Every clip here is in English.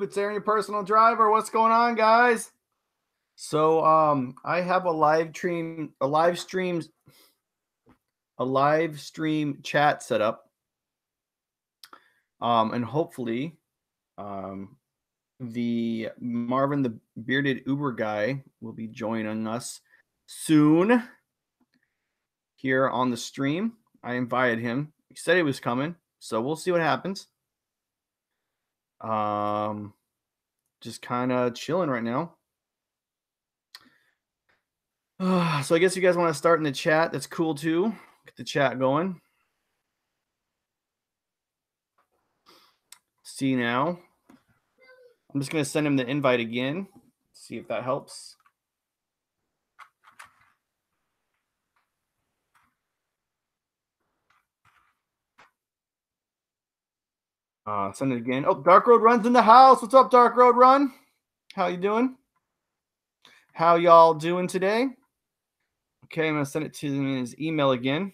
It's Aaron, your personal driver. What's going on, guys? So I have a live stream chat set up. And hopefully the Marvin, the bearded Uber guy, will be joining us soon here on the stream. I invited him. He said he was coming, so we'll see what happens. Just kind of chilling right now. So I guess you guys want to start in the chat. That's cool too. Get the chat going. See now. I'm just going to send him the invite again. See if that helps. Send it again. Oh, Dark Road Run's in the house. What's up, Dark Road Run? How you doing? How y'all doing today? Okay, I'm going to send it to him in his email again.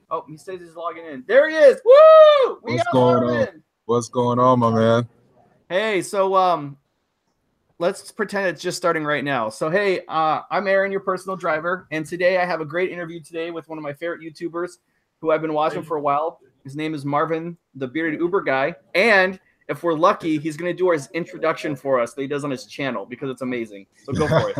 Oh, he says he's logging in. There he is. Woo! What's going on? What's going on, my man? Hey, so let's pretend it's just starting right now. So hey, I'm Aaron, your personal driver, and today I have a great interview today with one of my favorite YouTubers who I've been watching for a while. His name is Marvin, the bearded Uber guy, and if we're lucky, he's going to do his introduction for us that he does on his channel because it's amazing. So go for it.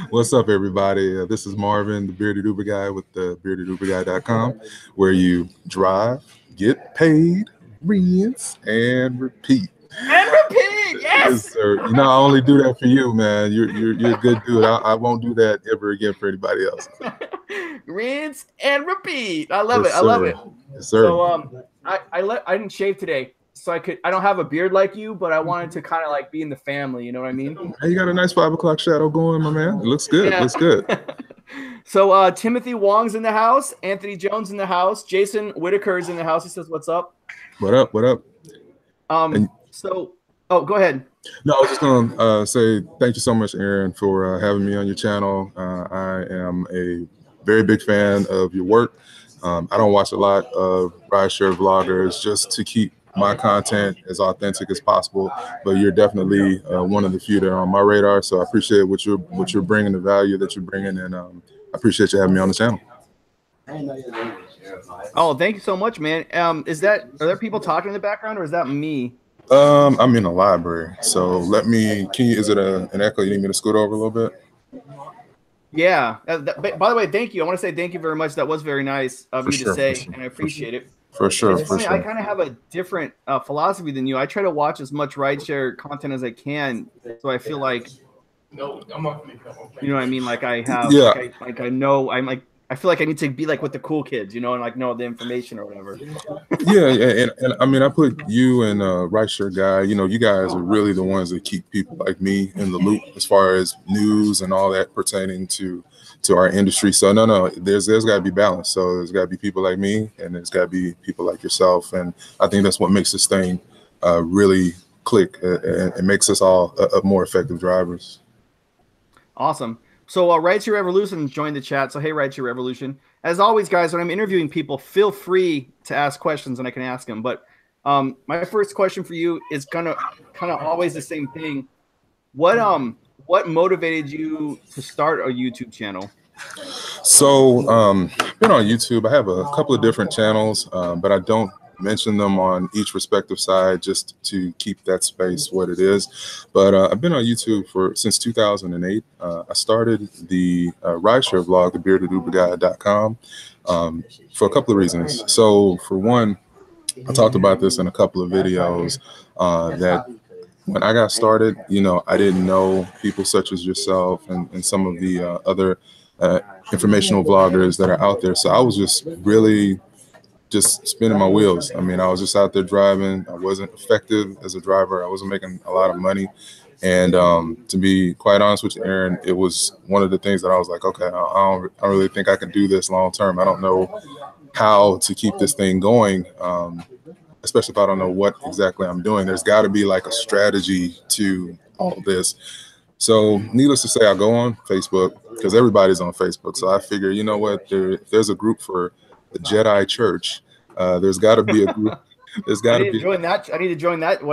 What's up, everybody? This is Marvin, the bearded Uber guy with the beardedUberGuy.com, where you drive, get paid, rinse, and repeat. And repeat, yes, sir. You know, I only do that for you, man. You're a good dude. I won't do that ever again for anybody else. Rinse and repeat. I love it. I love it. Yes, sir. So I didn't shave today, so I don't have a beard like you, but I wanted to kind of like be in the family. You know what I mean? Hey, you got a nice 5 o'clock shadow going, my man. It looks good. Yeah. It looks good. So Timothy Wong's in the house. Anthony Jones in the house. Jason Whitaker's in the house. He says, "What's up?" What up? What up? So, go ahead. No, I was just going to say thank you so much, Aaron, for having me on your channel. I am a very big fan of your work. I don't watch a lot of rideshare vloggers just to keep my content as authentic as possible, but you're definitely one of the few that are on my radar. So I appreciate what you're bringing, the value that you're bringing, and I appreciate you having me on the channel. Oh, thank you so much, man. Are there people talking in the background, or is that me? I'm in a library, so is it an echo? You need me to scoot over a little bit? Yeah. By the way, thank you. I want to say thank you very much. That was very nice of you to say, and I appreciate it. For sure. I kind of have a different philosophy than you. I try to watch as much rideshare content as I can, so I feel like, you know what I mean? Like I have, yeah. I feel like I need to be like with the cool kids, you know, and like know the information or whatever. Yeah, and I mean, I put you and Rideshare Guy. You know, you guys are really the ones that keep people like me in the loop as far as news and all that pertaining to our industry. So no, there's got to be balance. So there's got to be people like me, and there's got to be people like yourself. And I think that's what makes this thing really click and makes us all more effective drivers. Awesome. So Rideshare Revolution joined the chat. So hey, Rideshare Revolution. As always, guys, when I'm interviewing people, feel free to ask questions and I can ask them. But my first question for you is kind of always the same thing. What motivated you to start a YouTube channel? So been on YouTube. I have a couple of different channels, but I don't mention them on each respective side just to keep that space what it is. But I've been on YouTube since 2008. I started the rideshare vlog, thebeardedUberGuy.com, for a couple of reasons. So for one, I talked about this in a couple of videos that when I got started, you know, I didn't know people such as yourself and some of the other informational vloggers that are out there. So I was just really spinning my wheels. I mean, I was just out there driving. I wasn't effective as a driver. I wasn't making a lot of money. And to be quite honest with you, Aaron, it was one of the things that I was like, okay, I don't really think I can do this long term. I don't know how to keep this thing going, especially if I don't know what exactly I'm doing. There's got to be like a strategy to all of this. So needless to say, I go on Facebook because everybody's on Facebook. So I figure, you know what, if there's a group for the Jedi Church, there's got to be a group. There's got to be. Join that. I need to join that.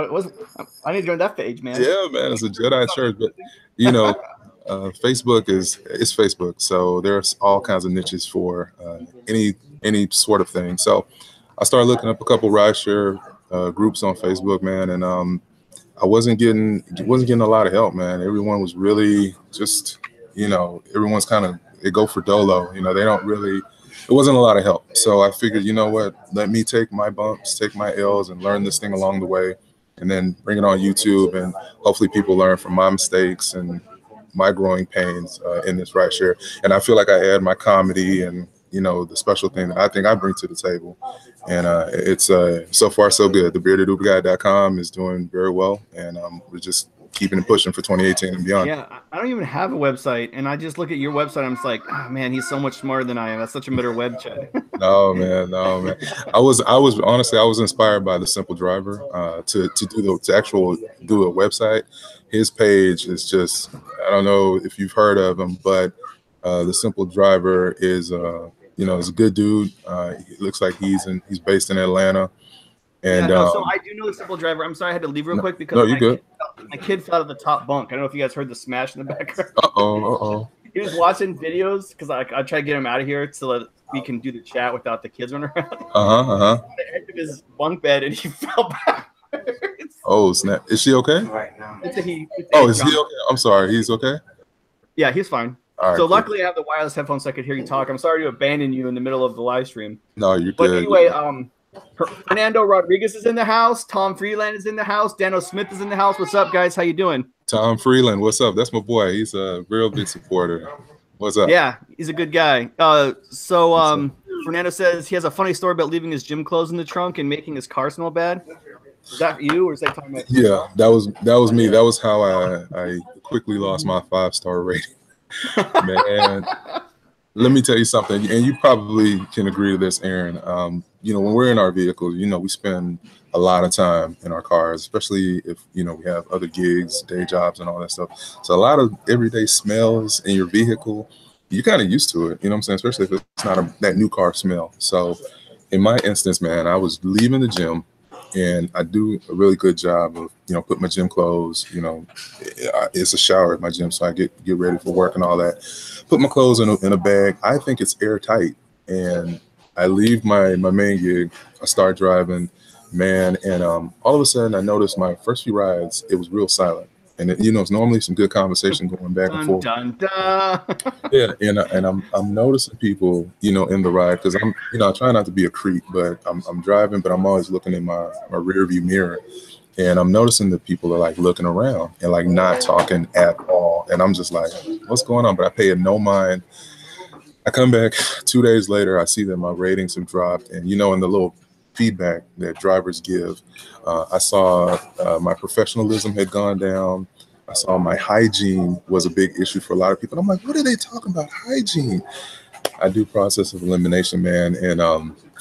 I need to join that page, man. Yeah, man, it's a Jedi church, but you know, Facebook is Facebook, so there's all kinds of niches for any sort of thing. So I started looking up a couple rideshare groups on Facebook, man, and I wasn't getting a lot of help, man. Everyone was really just, everyone's kind of, they go for dolo, they don't really. It wasn't a lot of help. So I figured, you know what, let me take my bumps, take my L's, and learn this thing along the way, and then bring it on YouTube, and hopefully people learn from my mistakes and my growing pains in this rideshare. And I feel like I add my comedy and, the special thing that I think I bring to the table. And it's so far so good. The beardedUberGuy.com is doing very well, and we're just keeping it pushing for 2018 and beyond. Yeah, I don't even have a website, and I just look at your website. I'm just like, oh, man, he's so much smarter than I am. That's such a middle web chat. No, man. I was honestly, I was inspired by the Simple Driver to do a website. His page is just, I don't know if you've heard of him, but the Simple Driver is is a good dude. He looks like he's based in Atlanta. And so I do know the Simple Driver. I'm sorry I had to leave real quick because my kid fell out of the top bunk. I don't know if you guys heard the smash in the background. He was watching videos because I tried to get him out of here so that we can do the chat without the kids running around. The edge of his bunk bed, and he fell back. Oh snap! Is she okay? Right now. Is he okay? I'm sorry. He's okay. Yeah, he's fine. Right, so luckily I have the wireless headphones so I could hear you talk. I'm sorry to abandon you in the middle of the live stream. No, you're good. But anyway, Fernando Rodriguez is in the house. Tom Freeland is in the house. Dano Smith is in the house. What's up, guys? How you doing? Tom Freeland, what's up? That's my boy. He's a real big supporter. What's up? Yeah, he's a good guy. Fernando says he has a funny story about leaving his gym clothes in the trunk and making his car smell bad. Is that you, or is that talking about? Yeah, that was me. That was how I quickly lost my 5-star rating. Man, let me tell you something, and you probably can agree to this, Aaron. When we're in our vehicles, we spend a lot of time in our cars, especially if we have other gigs, day jobs, and all that stuff. So a lot of everyday smells in your vehicle, you're kind of used to it. You know what I'm saying? Especially if it's not that new car smell. So in my instance, man, I was leaving the gym, and I do a really good job of put my gym clothes. It's a shower at my gym, so I get ready for work and all that. Put my clothes in a bag. I think it's airtight, and I leave my main gig. I start driving, man, and all of a sudden I noticed my first few rides, it was real silent, and it's normally some good conversation going back and forth. Yeah, and I'm noticing people in the ride, because I'm I try not to be a creep, but I'm driving, but I'm always looking in my rear view mirror, and I'm noticing that people are like looking around and like not talking at all, and I'm just like, what's going on? But I pay it no mind. I come back 2 days later, I see that my ratings have dropped, and in the little feedback that drivers give, I saw my professionalism had gone down. I saw my hygiene was a big issue for a lot of people. I'm like, what are they talking about hygiene? I do process of elimination, man, and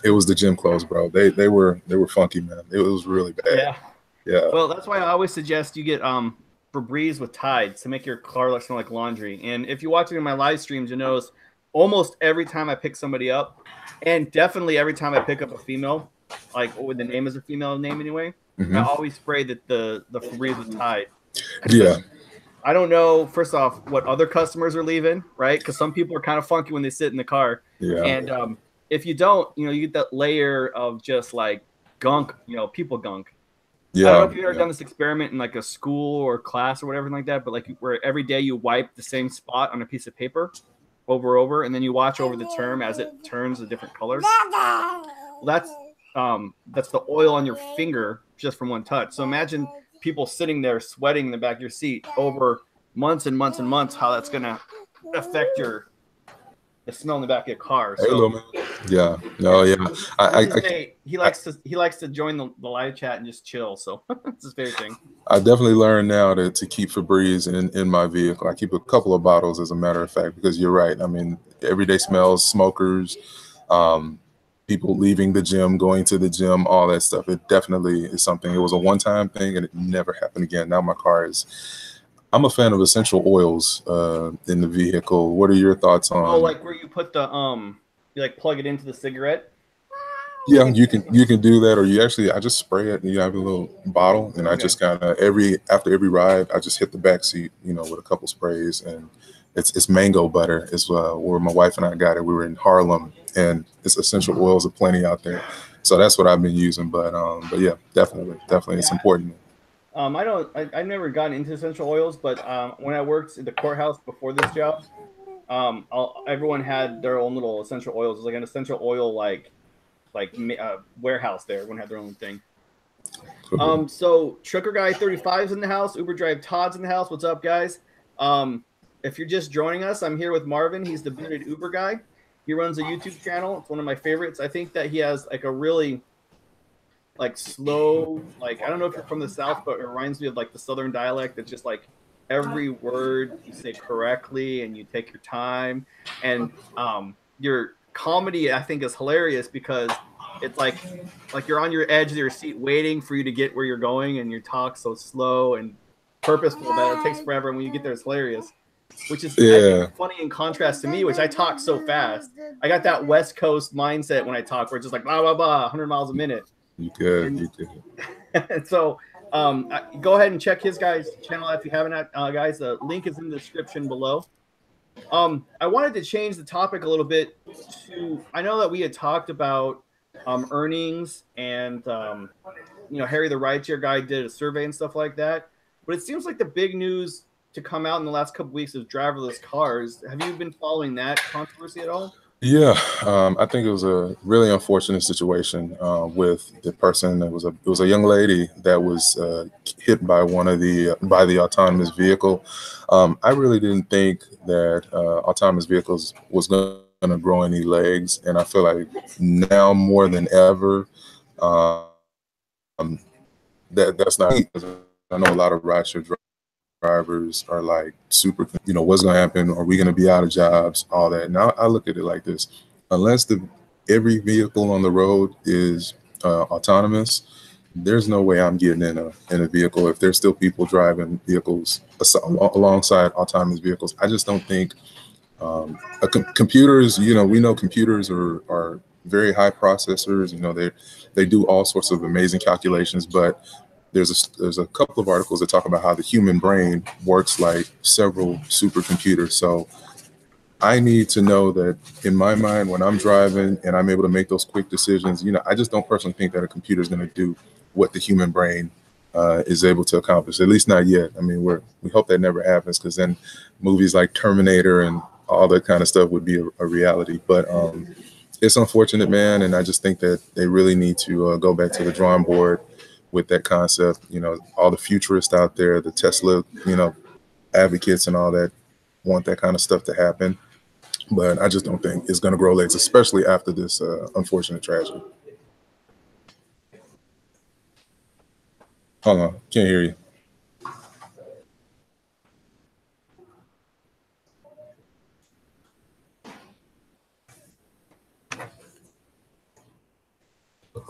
it was the gym clothes, bro. They were funky, man. It was really bad. Yeah. Well, that's why I always suggest you get Febreze with Tide to make your car smell like laundry. And if you watch it in my live streams, you notice almost every time I pick somebody up, and definitely every time I pick up a female, like the name is a female name anyway, I always spray the Febreze with Tide. Yeah. I don't know, first off, what other customers are leaving, right? Because some people are kind of funky when they sit in the car. Yeah. And if you don't, you get that layer of just like gunk, people gunk. Yeah. I don't know if you've ever done this experiment in like a school or class or whatever like that, but like where every day you wipe the same spot on a piece of paper over, and then you watch over the term as it turns the different colors. Well, that's the oil on your finger just from one touch. So imagine people sitting there sweating in the back of your seat over months and months and months, how that's going to affect the smell in the back of your car. So, yeah. No, yeah. He likes to join the live chat and just chill. So it's his favorite thing. I definitely learned now to keep Febreze in my vehicle. I keep a couple of bottles, as a matter of fact, because you're right. I mean, everyday smells, smokers, people leaving the gym, going to the gym, all that stuff. It definitely is something. It was a one-time thing, and it never happened again. Now my car is. I'm a fan of essential oils in the vehicle. What are your thoughts on? Oh, like where you put the you like plug it into the cigarette. Yeah, you can do that, or you actually I just spray it. And you have a little bottle, and I just kind of after every ride, I just hit the back seat, with a couple sprays, and it's mango butter is where my wife and I got it. We were in Harlem, and it's essential oils aplenty out there, so that's what I've been using. But yeah, definitely, it's important. I've never gotten into essential oils, but when I worked at the courthouse before this job, everyone had their own little essential oils. It was like an essential oil warehouse there. Everyone had their own thing. Cool. So Trucker Guy 35 is in the house. Uber Drive Todd's in the house. What's up, guys? If you're just joining us, I'm here with Marvin. He's the bearded Uber guy. He runs a YouTube channel. It's one of my favorites. I think that he has like a really slow, I don't know if you're from the South, but it reminds me of like the Southern dialect. It's just like every word you say correctly and you take your time. And your comedy, I think, is hilarious because it's like you're on your edge of your seat waiting for you to get where you're going, and you talk so slow and purposeful that it takes forever. And when you get there, it's hilarious, which is funny in contrast to me, which I talk so fast. I got that West Coast mindset when I talk, where it's just like blah blah blah, 100 miles a minute. You good. And so go ahead and check his guy's channel if you haven't, guys. The link is in the description below. I wanted to change the topic a little bit to, I know that we had talked about earnings and Harry the Rideshare guy did a survey and stuff like that, but it seems like the big news to come out in the last couple of weeks is driverless cars. Have you been following that controversy at all? Yeah, I think it was a really unfortunate situation with the person. It was a young lady that was hit by by the autonomous vehicle. I really didn't think that autonomous vehicles was going to grow any legs, and I feel like now more than ever that's not. I know a lot of rideshare drivers are like super, what's going to happen? Are we going to be out of jobs? All that. Now I look at it like this: unless every vehicle on the road is autonomous, there's no way I'm getting in a vehicle if there's still people driving vehicles alongside autonomous vehicles. I just don't think computers. We know computers are very high processors. They do all sorts of amazing calculations, but there's a couple of articles that talk about how the human brain works like several supercomputers. So I need to know that in my mind, when I'm driving and I'm able to make those quick decisions, I just don't personally think that a computer is going to do what the human brain is able to accomplish, at least not yet. I mean, we hope that never happens, because then movies like Terminator and all that kind of stuff would be a reality. But it's unfortunate, man. And I just think that they really need to go back to the drawing board with that concept. All the futurists out there, the Tesla, advocates and all that, want that kind of stuff to happen. But I just don't think it's going to grow legs, especially after this unfortunate tragedy. Hold on, can't hear you.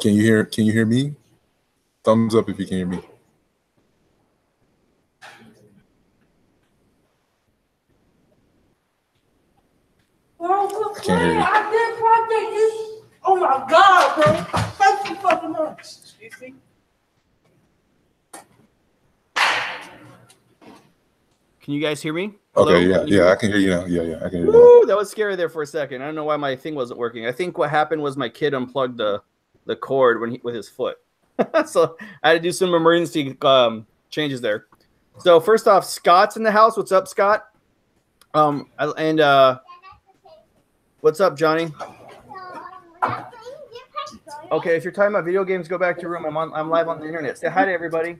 Can you hear me? Thumbs up if you can hear me. Can't hear you. Oh my God, bro. Thank you fucking much. Excuse me. Can you guys hear me? Hello? Okay, yeah, I can hear you now. Yeah, I can hear you now. That was scary there for a second. I don't know why my thing wasn't working. I think what happened was my kid unplugged the cord with his foot. So I had to do some emergency changes there. So first off, Scott's in the house. What's up, Scott? What's up, Johnny? Okay, if you're talking about video games, go back to your room. I'm live on the internet. Say hi to everybody.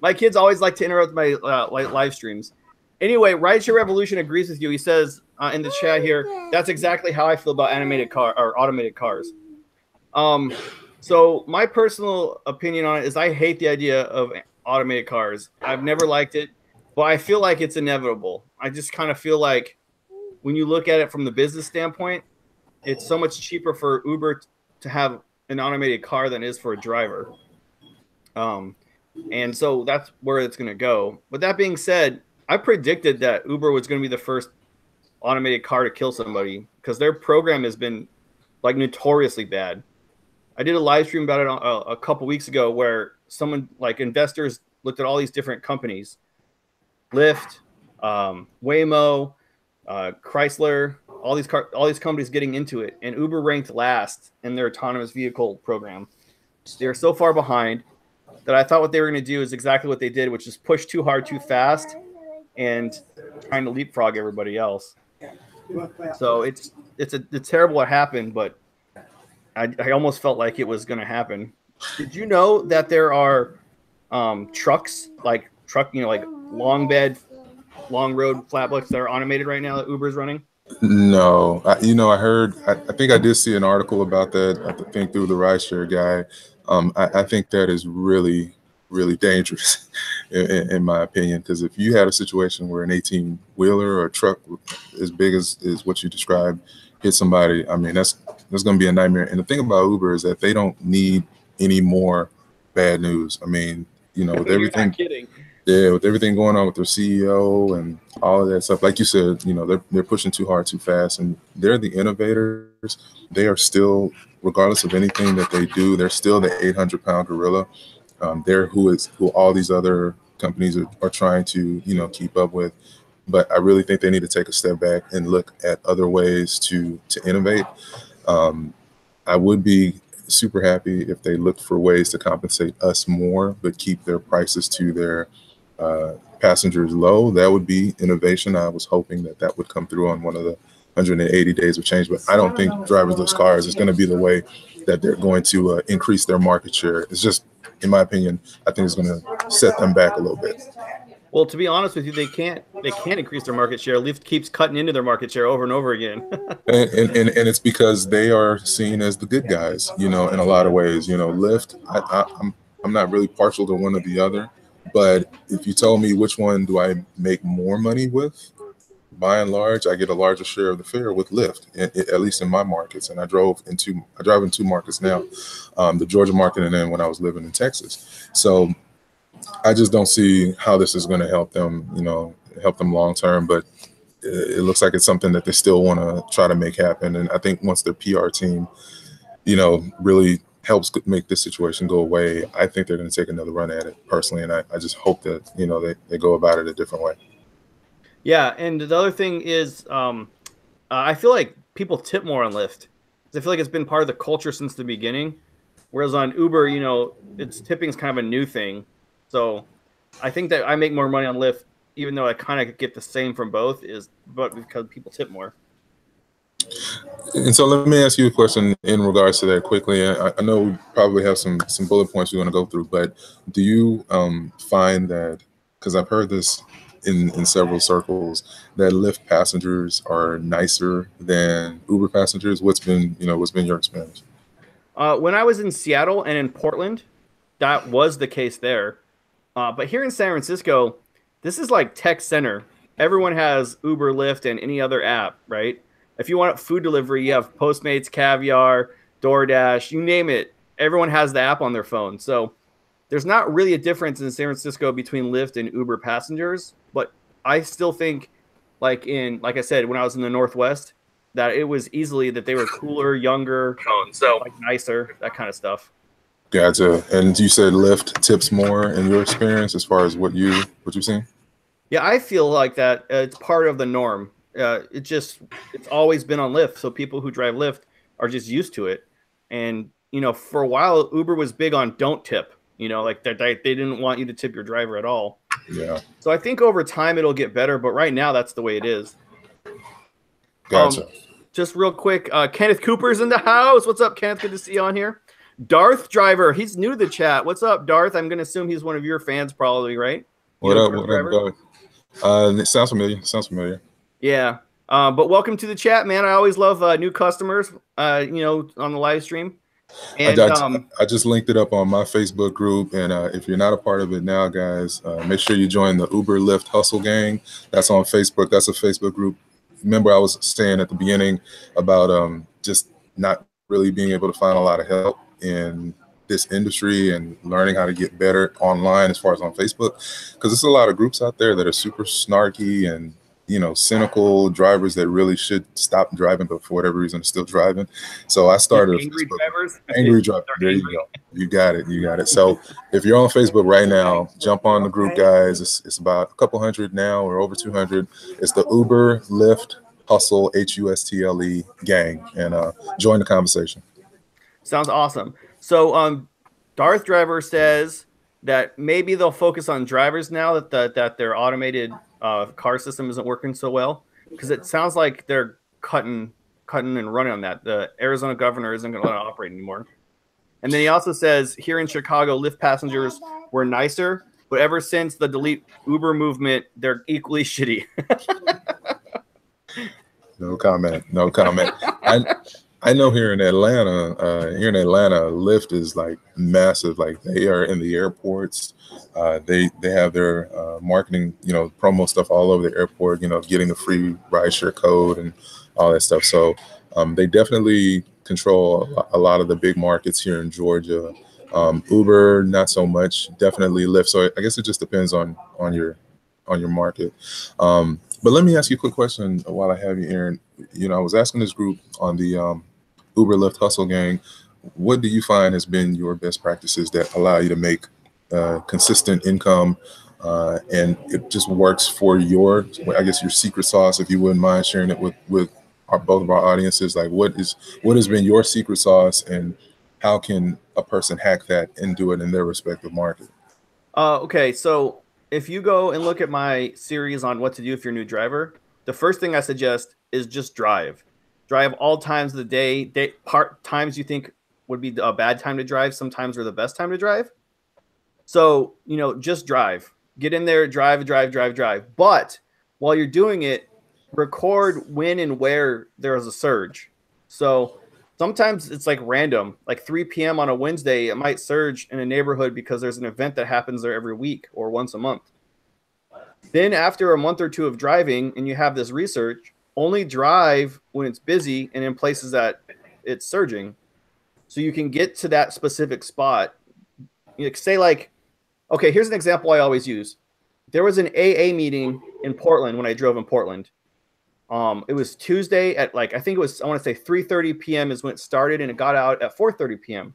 My kids always like to interrupt my live streams. Anyway, Rideshare Revolution agrees with you. He says in the chat here, that's exactly how I feel about automated cars. So my personal opinion on it is I hate the idea of automated cars. I've never liked it, but I feel like it's inevitable. I just kind of feel like when you look at it from the business standpoint, it's so much cheaper for Uber to have an automated car than it is for a driver. And so that's where it's going to go. But that being said, I predicted that Uber was going to be the first automated car to kill somebody, because their program has been like notoriously bad. I did a live stream about it a couple weeks ago where someone, like investors, looked at all these different companies, Lyft, Waymo, Chrysler, all these companies getting into it, and Uber ranked last in their autonomous vehicle program. They're so far behind that I thought what they were going to do is exactly what they did, which is push too hard, too fast, and trying to leapfrog everybody else. So it's terrible what happened, but I almost felt like it was going to happen. Did you know that there are trucks, like long bed, long road flatbeds that are automated right now that Uber's running? No, I think I did see an article about that. I think through the Rideshare guy. I think that is really, really dangerous, in my opinion, because if you had a situation where an 18-wheeler or a truck as big as what you described hit somebody, I mean, that's going to be a nightmare. And the thing about Uber is that they don't need any more bad news. I mean, with everything. You're not kidding. Yeah, with everything going on with their CEO and all of that stuff, like you said, they're pushing too hard, too fast, and they're the innovators. They are still, regardless of anything that they do, they're still the 800-pound gorilla. They're who all these other companies are trying to, keep up with. But I really think they need to take a step back and look at other ways to innovate. I would be super happy if they looked for ways to compensate us more, but keep their prices to their passengers low. That would be innovation. I was hoping that would come through on one of the 180 days of change, but I don't think driverless cars is going to be the way that they're going to increase their market share. It's just, in my opinion, I think it's going to set them back a little bit. Well, to be honest with you, they can't increase their market share. Lyft keeps cutting into their market share over and over again. and it's because they are seen as the good guys, in a lot of ways. Lyft, I'm not really partial to one or the other, but if you told me which one do I make more money with, by and large, I get a larger share of the fare with Lyft, at least in my markets. And I drive in two markets now, the Georgia market, and then when I was living in Texas. So I just don't see how this is going to help them, help them long term. But it looks like it's something that they still want to try to make happen. And I think once their PR team, really helps make this situation go away, I think they're going to take another run at it personally. And I just hope that, they go about it a different way. Yeah. And the other thing is, I feel like people tip more on Lyft. I feel like it's been part of the culture since the beginning. Whereas on Uber, it's tipping is kind of a new thing. So I think that I make more money on Lyft, even though I kind of get the same from both, but because people tip more. And so let me ask you a question in regards to that quickly. I know we probably have some bullet points we want to go through, but do you find that, because I've heard this in several circles, that Lyft passengers are nicer than Uber passengers? What's been your experience? When I was in Seattle and in Portland, that was the case there. But here in San Francisco, this is like tech center. Everyone has Uber, Lyft, and any other app, right? If you want food delivery, you have Postmates, Caviar, DoorDash, you name it. Everyone has the app on their phone. So there's not really a difference in San Francisco between Lyft and Uber passengers. But I still think, like I said, when I was in the Northwest, that it was easily that they were cooler, younger, nicer, that kind of stuff. Gotcha. And you said Lyft tips more in your experience as far as what you've seen? Yeah, I feel like that it's part of the norm. It's always been on Lyft, so people who drive Lyft are just used to it. And for a while, Uber was big on don't tip. Like they didn't want you to tip your driver at all. Yeah. So I think over time it'll get better, but right now that's the way it is. Gotcha. Just real quick, Kenneth Cooper's in the house. What's up, Kenneth? Good to see you on here. Darth Driver, he's new to the chat. What's up, Darth? I'm going to assume he's one of your fans, probably, right? What up, Darth? It sounds familiar. Yeah. But welcome to the chat, man. I always love new customers, on the live stream. And I just linked it up on my Facebook group. And if you're not a part of it now, guys, make sure you join the Uber Lyft Hustle Gang. That's on Facebook. That's a Facebook group. Remember, I was saying at the beginning about just not really being able to find a lot of help in this industry and learning how to get better online as far as on Facebook, because there's a lot of groups out there that are super snarky and cynical drivers that really should stop driving, but for whatever reason are still driving. So I started angry drivers. Angry driver. There you go. You got it. You got it. So if you're on Facebook right now, jump on the group, guys. It's about a couple hundred now, or over 200. It's the Uber, Lyft, Hustle, HUSTLE gang, and join the conversation. Sounds awesome. So Darth Driver says that maybe they'll focus on drivers now that their automated car system isn't working so well, because it sounds like they're cutting and running on that. The Arizona governor isn't going to let it operate anymore. And then he also says here in Chicago, Lyft passengers were nicer, but ever since the delete Uber movement, they're equally shitty. No comment. No comment. I know here in Atlanta, Lyft is like massive. Like they are in the airports. They have their marketing, promo stuff all over the airport. Getting the free rideshare code and all that stuff. So they definitely control a lot of the big markets here in Georgia. Uber, not so much. Definitely Lyft. So I guess it just depends on your market. But let me ask you a quick question while I have you, Aaron. I was asking this group on the Uber, Lyft, Hustle gang, what do you find has been your best practices that allow you to make consistent income and it just works for your secret sauce, if you wouldn't mind sharing it with both of our audiences? Like what has been your secret sauce, and how can a person hack that and do it in their respective market? Okay, so if you go and look at my series on what to do if you're a new driver, the first thing I suggest is just drive. Drive all times of the day. Times you think would be a bad time to drive, sometimes are the best time to drive. So, just drive. Get in there, drive. But while you're doing it, record when and where there's a surge. So sometimes it's like random, like 3 p.m. on a Wednesday, it might surge in a neighborhood because there's an event that happens there every week or once a month. Then after a month or two of driving and you have this research, only drive when it's busy and in places that it's surging. So you can get to that specific spot. Say like, okay, here's an example I always use. There was an AA meeting in Portland when I drove in Portland. It was Tuesday at I want to say 3:30 p.m. is when it started, and it got out at 4:30 p.m.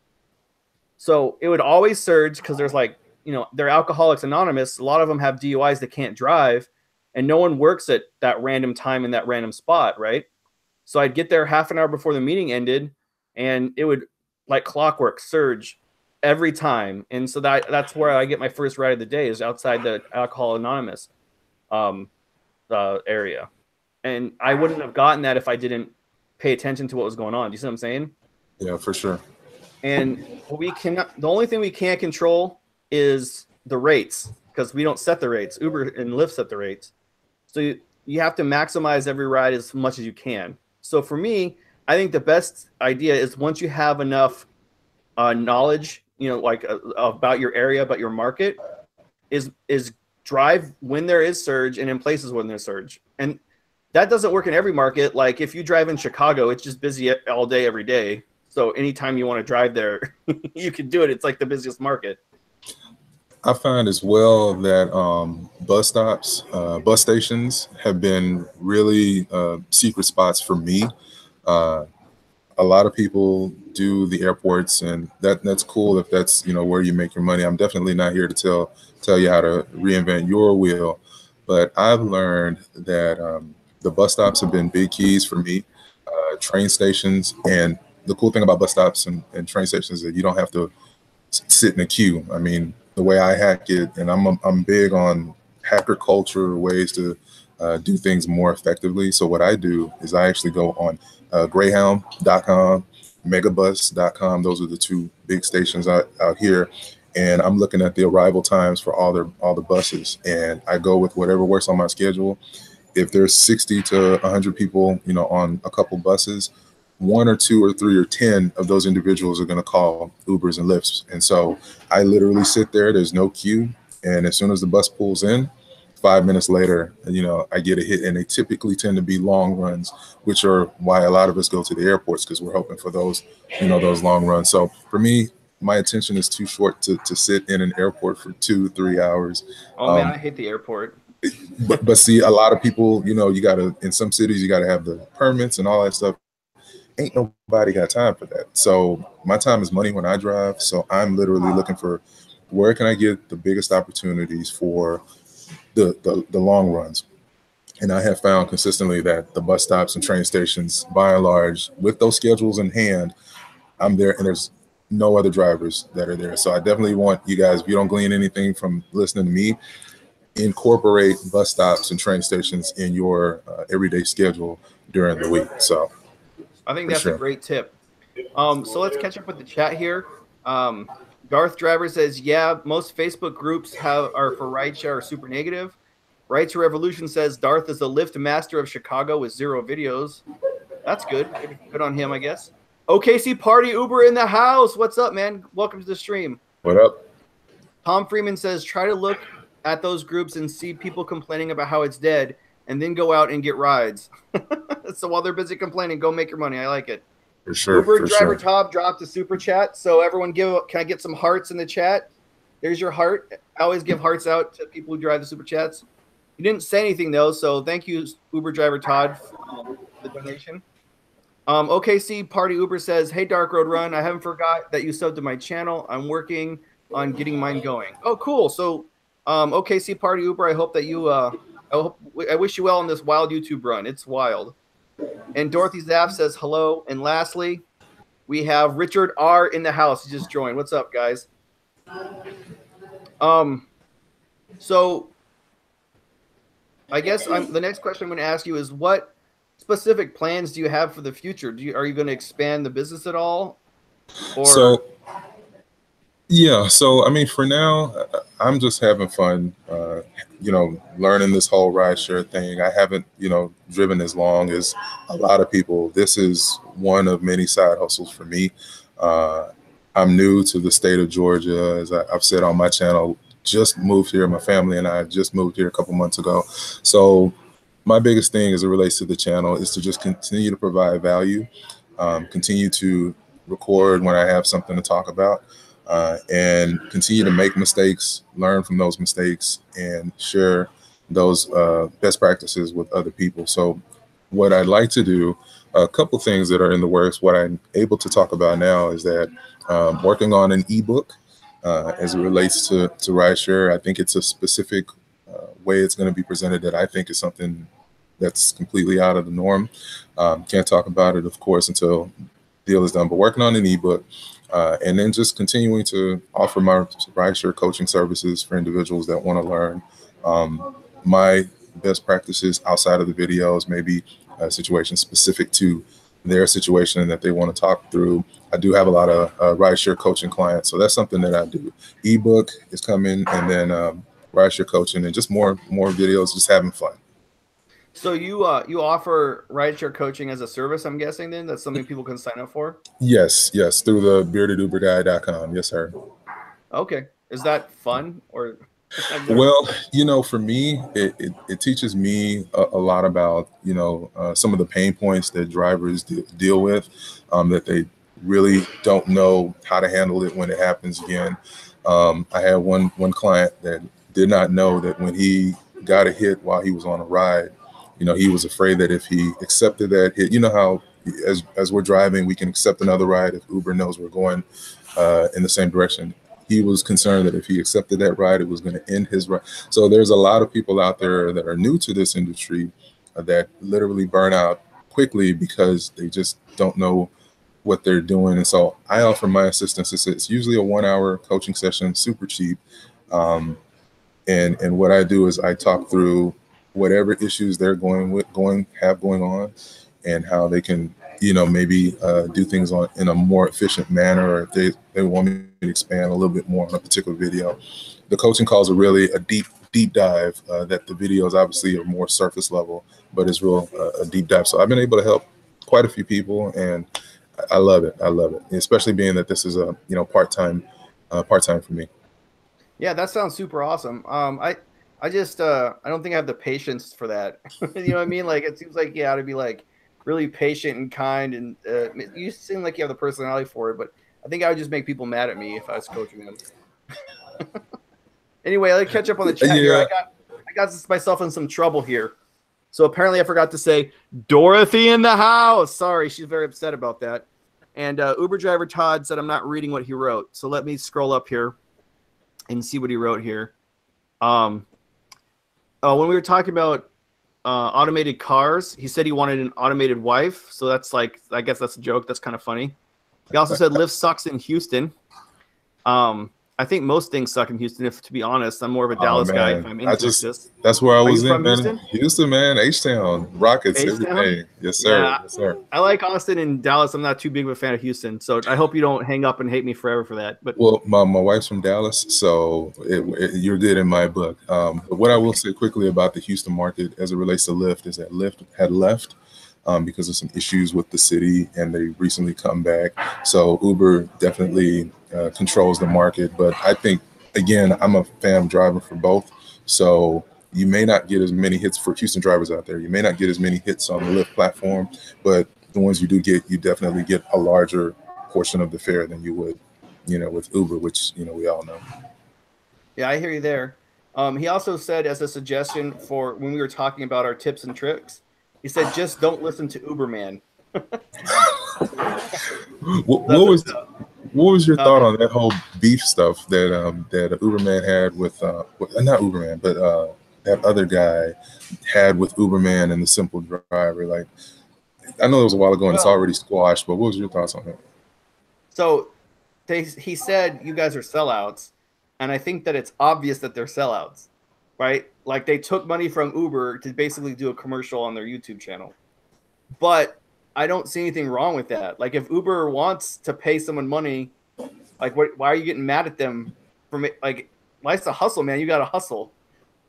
So it would always surge because there's they're Alcoholics Anonymous. A lot of them have DUIs that can't drive, and no one works at that random time in that random spot, right? So I'd get there half an hour before the meeting ended, and it would, like clockwork, surge every time. And so that's where I get my first ride of the day, is outside the Alcohol Anonymous area. And I wouldn't have gotten that if I didn't pay attention to what was going on. Do you see what I'm saying? Yeah, for sure. And the only thing we can't control is the rates, because we don't set the rates. Uber and Lyft set the rates. So you have to maximize every ride as much as you can. So for me, I think the best idea is, once you have enough knowledge, about your area, about your market, is drive when there is surge and in places when there's surge. And that doesn't work in every market. Like if you drive in Chicago, it's just busy all day, every day. So anytime you want to drive there, you can do it. It's like the busiest market. I find as well that bus stops, bus stations have been really secret spots for me. A lot of people do the airports, and that's cool if that's where you make your money. I'm definitely not here to tell you how to reinvent your wheel, but I've learned that the bus stops have been big keys for me. Train stations, and the cool thing about bus stops and train stations is that you don't have to sit in a queue. I mean, the way I hack it, and I'm big on hacker culture, ways to do things more effectively. So what I do is I actually go on Greyhound.com, Megabus.com. Those are the two big stations out here, and I'm looking at the arrival times for all the buses, and I go with whatever works on my schedule. If there's 60 to 100 people, on a couple buses, 1 or 2 or 3 or 10 of those individuals are going to call Ubers and Lyfts. And so I literally sit there, there's no queue. And as soon as the bus pulls in, 5 minutes later, I get a hit, and they typically tend to be long runs, which are why a lot of us go to the airports, because we're hoping for those, those long runs. So for me, my attention is too short to sit in an airport for 2-3 hours. Oh man, I hate the airport. but see, a lot of people, you know, you gotta, in some cities, you gotta have the permits and all that stuff. Ain't nobody got time for that. So my time is money when I drive. So I'm literally looking for where can I get the biggest opportunities for the long runs. And I have found consistently that the bus stops and train stations, by and large, with those schedules in hand, I'm there, and there's no other drivers that are there. So I definitely want you guys, if you don't glean anything from listening to me, incorporate bus stops and train stations in your everyday schedule during the week. So I think that's a great tip. So let's catch up with the chat here. Darth Driver says, yeah, most Facebook groups are for rideshare are super negative. Right to Revolution says Darth is the Lyft master of Chicago with 0 videos. That's good. Good on him, I guess. OKC Party Uber in the house. What's up, man? Welcome to the stream. What up? Tom Freeman says, try to look at those groups and see people complaining about how it's dead, and then go out and get rides. So while they're busy complaining, go make your money. I like it. For sure. Uber Driver Top dropped a super chat. So everyone can I get some hearts in the chat? There's your heart. I always give hearts out to people who drive the super chats. You didn't say anything though, so thank you, Uber Driver Todd, for the donation. OKC Party Uber says, hey, Dark Road Run, I haven't forgot that you subbed to my channel. I'm working on getting mine going. Oh, cool. So OKC Party Uber, I hope that you I wish you well on this wild YouTube run. It's wild. And Dorothy Zaff says hello. And lastly, we have Richard R in the house. He just joined. What's up, guys? So I guess the next question I'm going to ask you is, what specific plans do you have for the future? Are you going to expand the business at all? Or yeah, so I mean, for now, I'm just having fun, you know, learning this whole rideshare thing. I haven't, you know, driven as long as a lot of people. This is one of many side hustles for me. I'm new to the state of Georgia, as I've said on my channel. Just moved here. My family and I just moved here a couple months ago. So my biggest thing as it relates to the channel is to just continue to provide value, continue to record when I have something to talk about, and continue to make mistakes, learn from those mistakes, and share those best practices with other people. So what I'd like to do, a couple things that are in the works, what I'm able to talk about now is that working on an ebook as it relates to rideshare. I think it's a specific way it's going to be presented that I think is something that's completely out of the norm. Can't talk about it, of course, until the deal is done, but working on an ebook, and then just continuing to offer my rideshare coaching services for individuals that want to learn my best practices outside of the videos, maybe a situation specific to their situation that they want to talk through. I do have a lot of rideshare coaching clients, so that's something that I do. Ebook is coming, and then rideshare coaching, and just more videos, just having fun. So you offer rideshare coaching as a service, I'm guessing. Then that's something people can sign up for. Yes, through the beardeduberguy.com. Yes, sir. Okay, is that fun or? Well, you know, for me, it teaches me a lot about, you know, some of the pain points that drivers deal with, that they really don't know how to handle it when it happens again. I had one client that did not know that when he got a hit while he was on a ride, you know, he was afraid that if he accepted that hit, you know how as we're driving, we can accept another ride if Uber knows we're going in the same direction. He was concerned that if he accepted that ride, it was going to end his ride. So there's a lot of people out there that are new to this industry that literally burn out quickly because they just don't know what they're doing. And so I offer my assistance. It's usually a 1-hour coaching session, super cheap. And what I do is I talk through whatever issues they're going on, and how they can, you know, maybe do things in a more efficient manner, or if they want me to expand a little bit more on a particular video. The coaching calls are really a deep dive, that the videos obviously are more surface level, but it's real a deep dive. So I've been able to help quite a few people, and I love it. I love it, especially being that this is a, you know, part-time for me. Yeah, that sounds super awesome. I just I don't think I have the patience for that. You know what I mean? Like, it seems like you ought to be like really patient and kind, and you seem like you have the personality for it, but I think I would just make people mad at me if I was coaching them. Anyway, let's catch up on the chat here. I got myself in some trouble here. So apparently I forgot to say Dorothy in the house. Sorry, she's very upset about that. And Uber driver Todd said I'm not reading what he wrote. So let me scroll up here and see what he wrote here. When we were talking about automated cars, he said he wanted an automated wife. So that's like, I guess that's a joke. That's kind of funny. He also said Lyft sucks in Houston. I think most things suck in Houston, if to be honest. I'm more of a Dallas guy if I'm in Texas. That's where I was in, man. Houston? Houston, man. H-Town. Rockets every day. Yes, sir. Yeah, yes, sir. I like Austin and Dallas. I'm not too big of a fan of Houston. So I hope you don't hang up and hate me forever for that. But well, my wife's from Dallas, so you're good in my book. But what I will say quickly about the Houston market as it relates to Lyft is that Lyft had left because of some issues with the city, and they recently come back. So Uber definitely controls the market. But I think, again, I'm a fan driver for both. So you may not get as many hits for Houston drivers out there. You may not get as many hits on the Lyft platform, but the ones you do get, you definitely get a larger portion of the fare than you would, with Uber, which, we all know. Yeah, I hear you there. He also said, as a suggestion for when we were talking about our tips and tricks, he said, just don't listen to Uberman. What was your thought on that whole beef stuff that Uberman had with not Uberman, but that other guy had with Uberman and the simple driver? Like, I know it was a while ago and it's already squashed, but what was your thoughts on that? So he said you guys are sellouts, and I think that it's obvious that they're sellouts, right? Like, they took money from Uber to basically do a commercial on their YouTube channel. But I don't see anything wrong with that. Like, if Uber wants to pay someone money, like, why are you getting mad at them for like, life's a hustle, man. You got to hustle.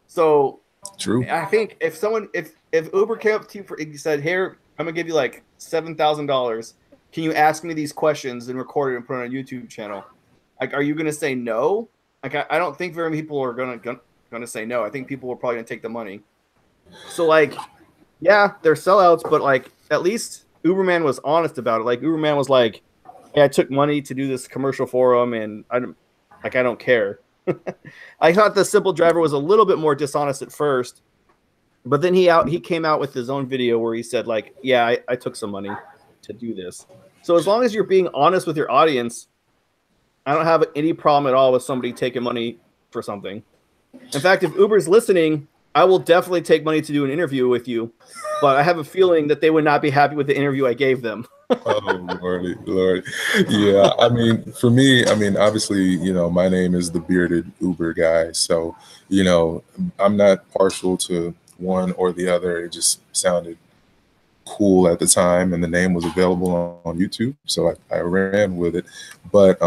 So true. I think if Uber came up to you and said, here, I'm gonna give you like $7,000. Can you ask me these questions and record it and put it on a YouTube channel? Like, are you gonna say no? Like, I don't think very many people are gonna say no. I think people are probably gonna take the money. So, like, yeah, they're sellouts, but like, at least Uberman was honest about it. Like, Uberman was like, hey, I took money to do this commercial for them, and I don't care. I thought the simple driver was a little bit more dishonest at first, but then he came out with his own video where he said, like, yeah, I took some money to do this. So as long as you're being honest with your audience, I don't have any problem at all with somebody taking money for something. In fact, if Uber's listening, I will definitely take money to do an interview with you, but I have a feeling that they would not be happy with the interview I gave them. Oh, Lordy. Yeah, I mean, for me, obviously, my name is the bearded Uber guy. So, I'm not partial to one or the other. It just sounded cool at the time, and the name was available on YouTube. So I ran with it. But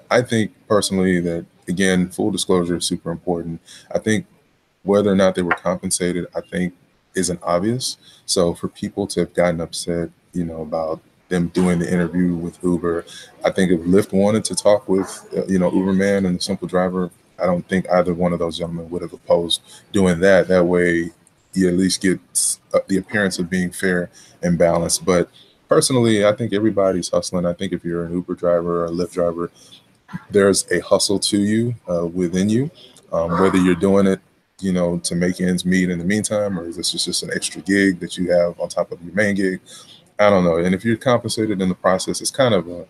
I think personally that, again, full disclosure is super important. I think whether or not they were compensated, I think isn't obvious. So for people to have gotten upset, about them doing the interview with Uber, I think if Lyft wanted to talk with, Uberman and the simple driver, I don't think either one of those gentlemen would have opposed doing that. That way, you at least get the appearance of being fair and balanced. But personally, I think everybody's hustling. I think if you're an Uber driver or a Lyft driver, there's a hustle to you within you, whether you're doing it, to make ends meet in the meantime, or is this just an extra gig that you have on top of your main gig? I don't know. And if you're compensated in the process, it's kind of an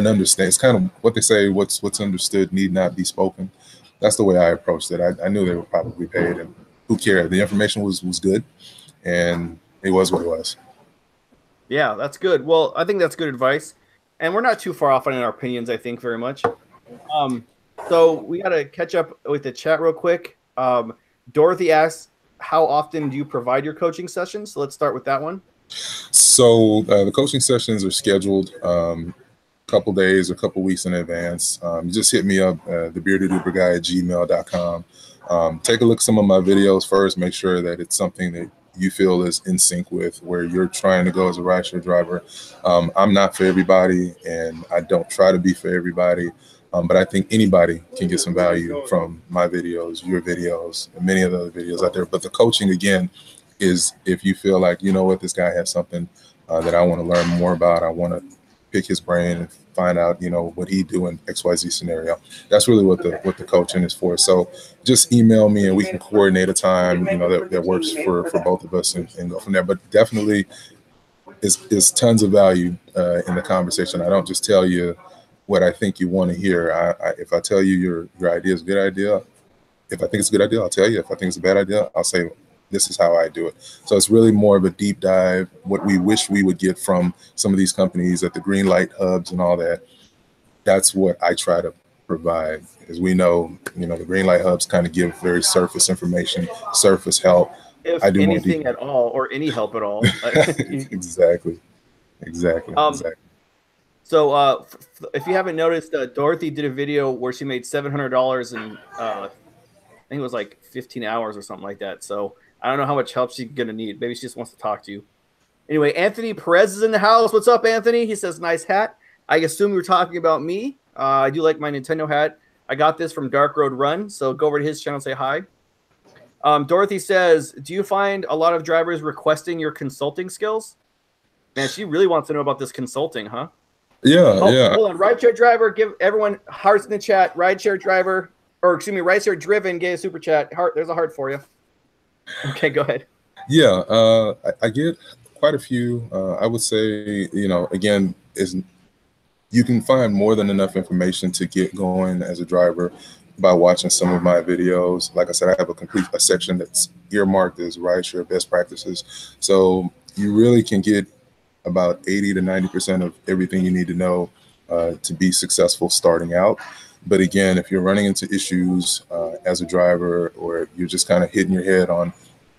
understanding. It's kind of what they say, what's understood need not be spoken. That's the way I approached it. I knew they were probably paid, and who cared? The information was good, and it was what it was. Yeah, that's good. Well, I think that's good advice. And we're not too far off on our opinions, I think, very much. So we got to catch up with the chat real quick. Dorothy asks, how often do you provide your coaching sessions? So let's start with that one. So the coaching sessions are scheduled a couple days or a couple weeks in advance. You just hit me up, thebeardeduberguy@gmail.com. Take a look at some of my videos first. Make sure that it's something that you feel is in sync with where you're trying to go as a rideshare driver. I'm not for everybody, and I don't try to be for everybody. But I think anybody can get some value from my videos, your videos, and many of the other videos out there. But the coaching, again, is if you feel like, this guy has something that I want to learn more about, I want to pick his brain and find out, you know, what he do in XYZ scenario. That's really what the coaching is for. So just email me and we can coordinate a time, you know, that works for both of us and go from there. But definitely is tons of value in the conversation. I don't just tell you what I think you want to hear. If I tell you your idea is a good idea, if I think it's a good idea, I'll tell you. If I think it's a bad idea, I'll say, this is how I do it. So it's really more of a deep dive, what we wish we would get from some of these companies at the green light hubs and all that. That's what I try to provide. As we know, you know, the green light hubs kind of give very surface information, surface help. If I do anything at all, or any help at all. Exactly. So if you haven't noticed, Dorothy did a video where she made $700 in, I think it was like 15 hours or something like that. So I don't know how much help she's going to need. Maybe she just wants to talk to you. Anyway, Anthony Perez is in the house. What's up, Anthony? He says, nice hat. I assume you were talking about me. I do like my Nintendo hat. I got this from Dark Road Run. So go over to his channel and say hi. Dorothy says, do you find a lot of drivers requesting your consulting skills? Man, she really wants to know about this consulting, huh? Yeah, yeah. Hold on. Rideshare driver, give everyone hearts in the chat. Rideshare driver, or excuse me, Rideshare driven, gave a super chat. Heart, there's a heart for you. Okay, go ahead. Yeah, I get quite a few. I would say, you know, again, you can find more than enough information to get going as a driver by watching some of my videos. Like I said, I have a section that's earmarked as Rideshare best practices. So you really can get about 80 to 90% of everything you need to know to be successful starting out. But again, if you're running into issues as a driver, or you're just kind of hitting your head on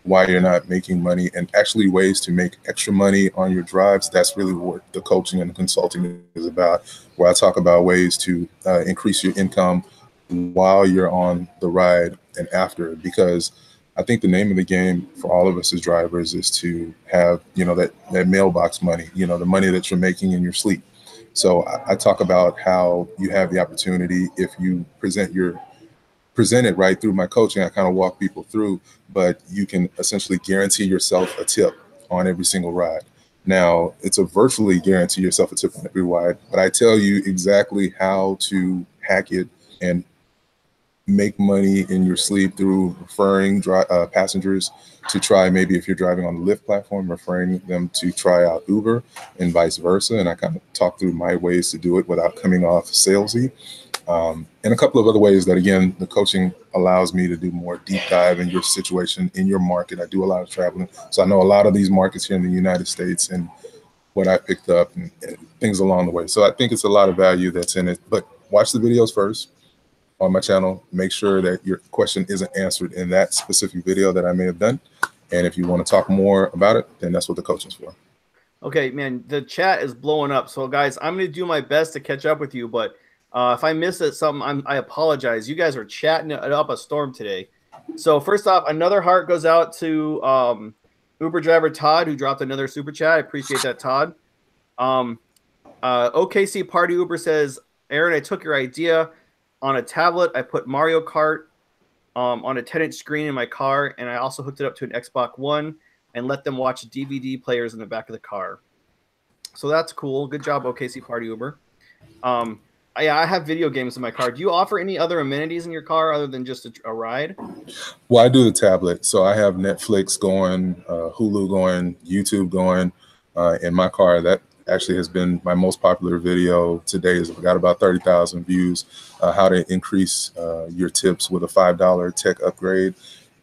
why you're not making money and actually ways to make extra money on your drives, that's really what the coaching and the consulting is about, where I talk about ways to increase your income while you're on the ride and after. Because I think the name of the game for all of us as drivers is to have, you know, that mailbox money, you know, the money that you're making in your sleep. So I talk about how you have the opportunity, if you present it right through my coaching, I kind of walk people through, but you can essentially guarantee yourself a tip on every single ride. Now, it's a virtually guarantee yourself a tip on every ride, but I tell you exactly how to hack it and make money in your sleep through referring passengers to try, maybe if you're driving on the Lyft platform, referring them to try out Uber and vice versa. And I kind of talk through my ways to do it without coming off salesy. And a couple of other ways that, again, the coaching allows me to do more deep dive in your situation, in your market. I do a lot of traveling. So I know a lot of these markets here in the United States and what I picked up and things along the way. So I think it's a lot of value that's in it. But watch the videos first on my channel. Make sure that your question isn't answered in that specific video that I may have done. And if you want to talk more about it, then that's what the coaching's for. Okay, man, the chat is blowing up. So guys, I'm going to do my best to catch up with you, but if I miss something, I apologize. You guys are chatting it up a storm today. So first off, another heart goes out to Uber driver Todd, who dropped another super chat. I appreciate that, Todd. OKC Party Uber says, Aaron, I took your idea. On a tablet, I put Mario Kart on a 10-inch screen in my car, and I also hooked it up to an Xbox One and let them watch DVD players in the back of the car. So that's cool. Good job, OKC Party Uber. I have video games in my car. Do you offer any other amenities in your car other than just a ride? Well, I do the tablet. So I have Netflix going, Hulu going, YouTube going in my car. That actually has been my most popular video today. Is got about 30,000 views. How to increase your tips with a $5 tech upgrade.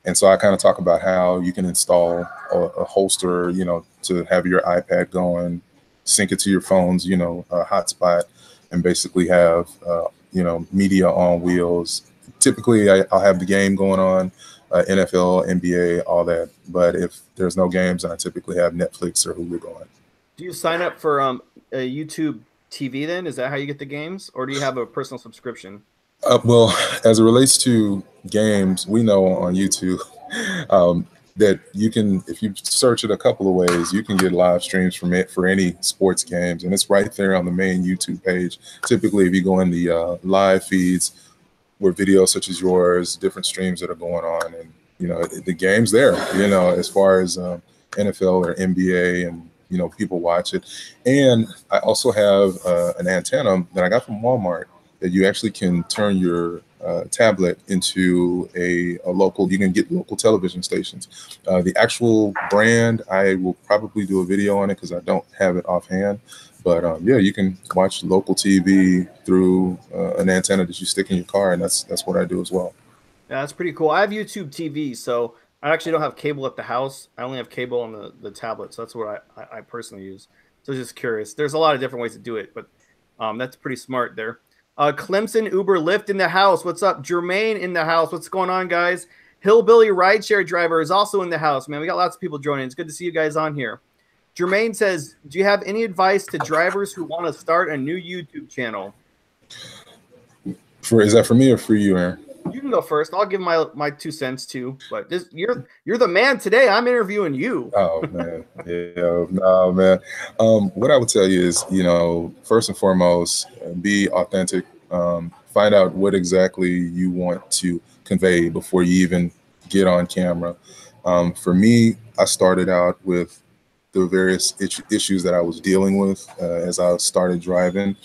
And so I kind of talk about how you can install a holster, you know, to have your iPad going, sync it to your phone's, you know, hotspot, and basically have, you know, media on wheels. Typically, I'll have the game going on, NFL, NBA, all that. But if there's no games, then I typically have Netflix or Hulu going. Do you sign up for a YouTube TV then? Is that how you get the games? Or do you have a personal subscription? Well, as it relates to games, we know on YouTube that you can, if you search it a couple of ways, you can get live streams from it for any sports games. And it's right there on the main YouTube page. Typically, if you go in the live feeds where videos such as yours, different streams that are going on, and, you know, the game's there, you know, as far as NFL or NBA and, you know, people watch it. And I also have an antenna that I got from Walmart that you actually can turn your tablet into a local, you can get local television stations. The actual brand, I will probably do a video on it because I don't have it offhand. But yeah, you can watch local TV through an antenna that you stick in your car, and that's what I do as well. Yeah, that's pretty cool. I have YouTube TV, so I actually don't have cable at the house. I only have cable on the tablet, so that's what I personally use. So just curious. There's a lot of different ways to do it, but that's pretty smart there. Clemson, Uber, Lyft in the house. What's up? Jermaine in the house. What's going on, guys? Hillbilly Rideshare Driver is also in the house, man. We got lots of people joining. It's good to see you guys on here. Jermaine says, do you have any advice to drivers who want to start a new YouTube channel? Is that for me or for you, Aaron? You can go first. I'll give my 2 cents too. But you're the man today. I'm interviewing you. Oh man, yeah, no man. What I would tell you is, you know, first and foremost, be authentic. Find out what exactly you want to convey before you even get on camera. For me, I started out with the various issues that I was dealing with as I started driving,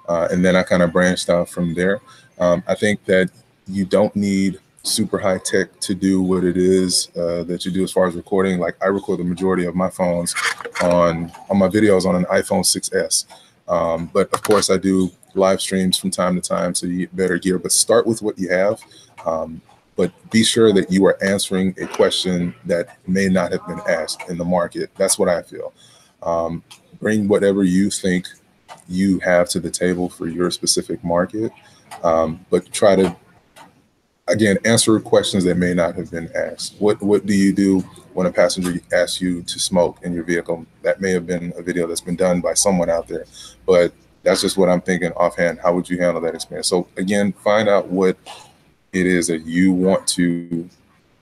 and then I kind of branched out from there. I think that you don't need super high tech to do what it is that you do as far as recording. Like I record the majority of my phones on my videos on an iPhone 6S. But of course I do live streams from time to time, so you get better gear, but start with what you have. But be sure that you are answering a question that may not have been asked in the market. That's what I feel. Bring whatever you think you have to the table for your specific market, but try to, again, answer questions that may not have been asked. What do you do when a passenger asks you to smoke in your vehicle? That may have been a video that's been done by someone out there, but that's just what I'm thinking offhand. How would you handle that experience? So again, find out what it is that you want to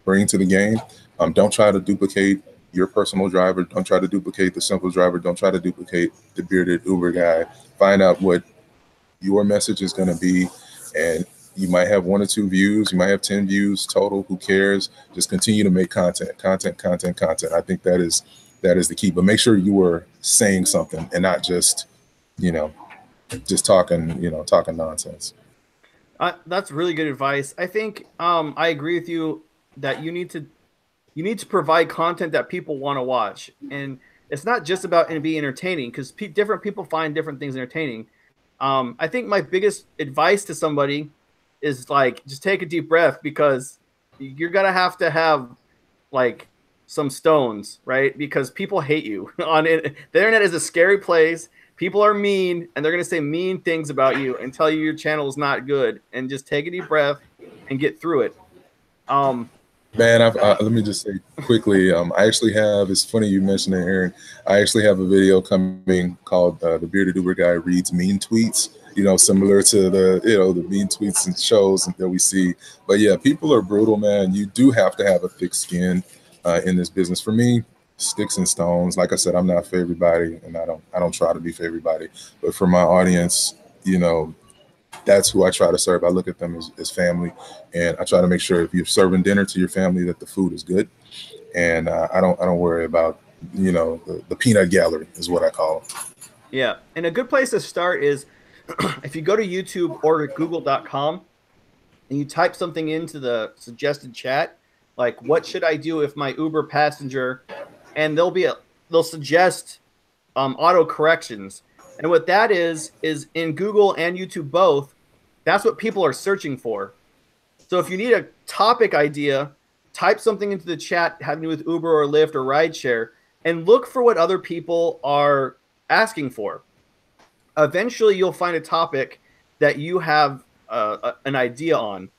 bring to the game. Don't try to duplicate your personal driver. Don't try to duplicate the simple driver. Don't try to duplicate the bearded Uber guy. Find out what your message is going to be, and you might have 1 or 2 views. You might have 10 views total. Who cares? Just continue to make content. I think that is the key. But make sure you are saying something and not just, you know, just talking nonsense. That's really good advice. I think I agree with you that you need to provide content that people want to watch, and it's not just about being entertaining, because different people find different things entertaining. I think my biggest advice to somebody is like, just take a deep breath, because you're gonna have to have like some stones, right? Because people hate you on it. The internet is a scary place. People are mean, and they're going to say mean things about you and tell you your channel is not good. And just take a deep breath and get through it. Man, let me just say quickly, I actually have, it's funny you mentioned it, Aaron. I actually have a video coming called The Bearded Uber Guy Reads Mean Tweets, you know, similar to the mean tweets and shows that we see. But yeah, people are brutal, man. You do have to have a thick skin in this business. For me, sticks and stones. Like I said, I'm not for everybody, and I don't try to be for everybody. But for my audience, you know, that's who I try to serve. I look at them as family, and I try to make sure if you're serving dinner to your family that the food is good. And I don't worry about, you know, the peanut gallery is what I call it. Yeah, and a good place to start is if you go to YouTube or Google.com and you type something into the suggested chat, like, what should I do if my Uber passenger, and they'll suggest auto corrections. And what that is in Google and YouTube both, that's what people are searching for. So if you need a topic idea, type something into the chat having to do with Uber or Lyft or Rideshare, and look for what other people are asking for. Eventually, you'll find a topic that you have an idea on.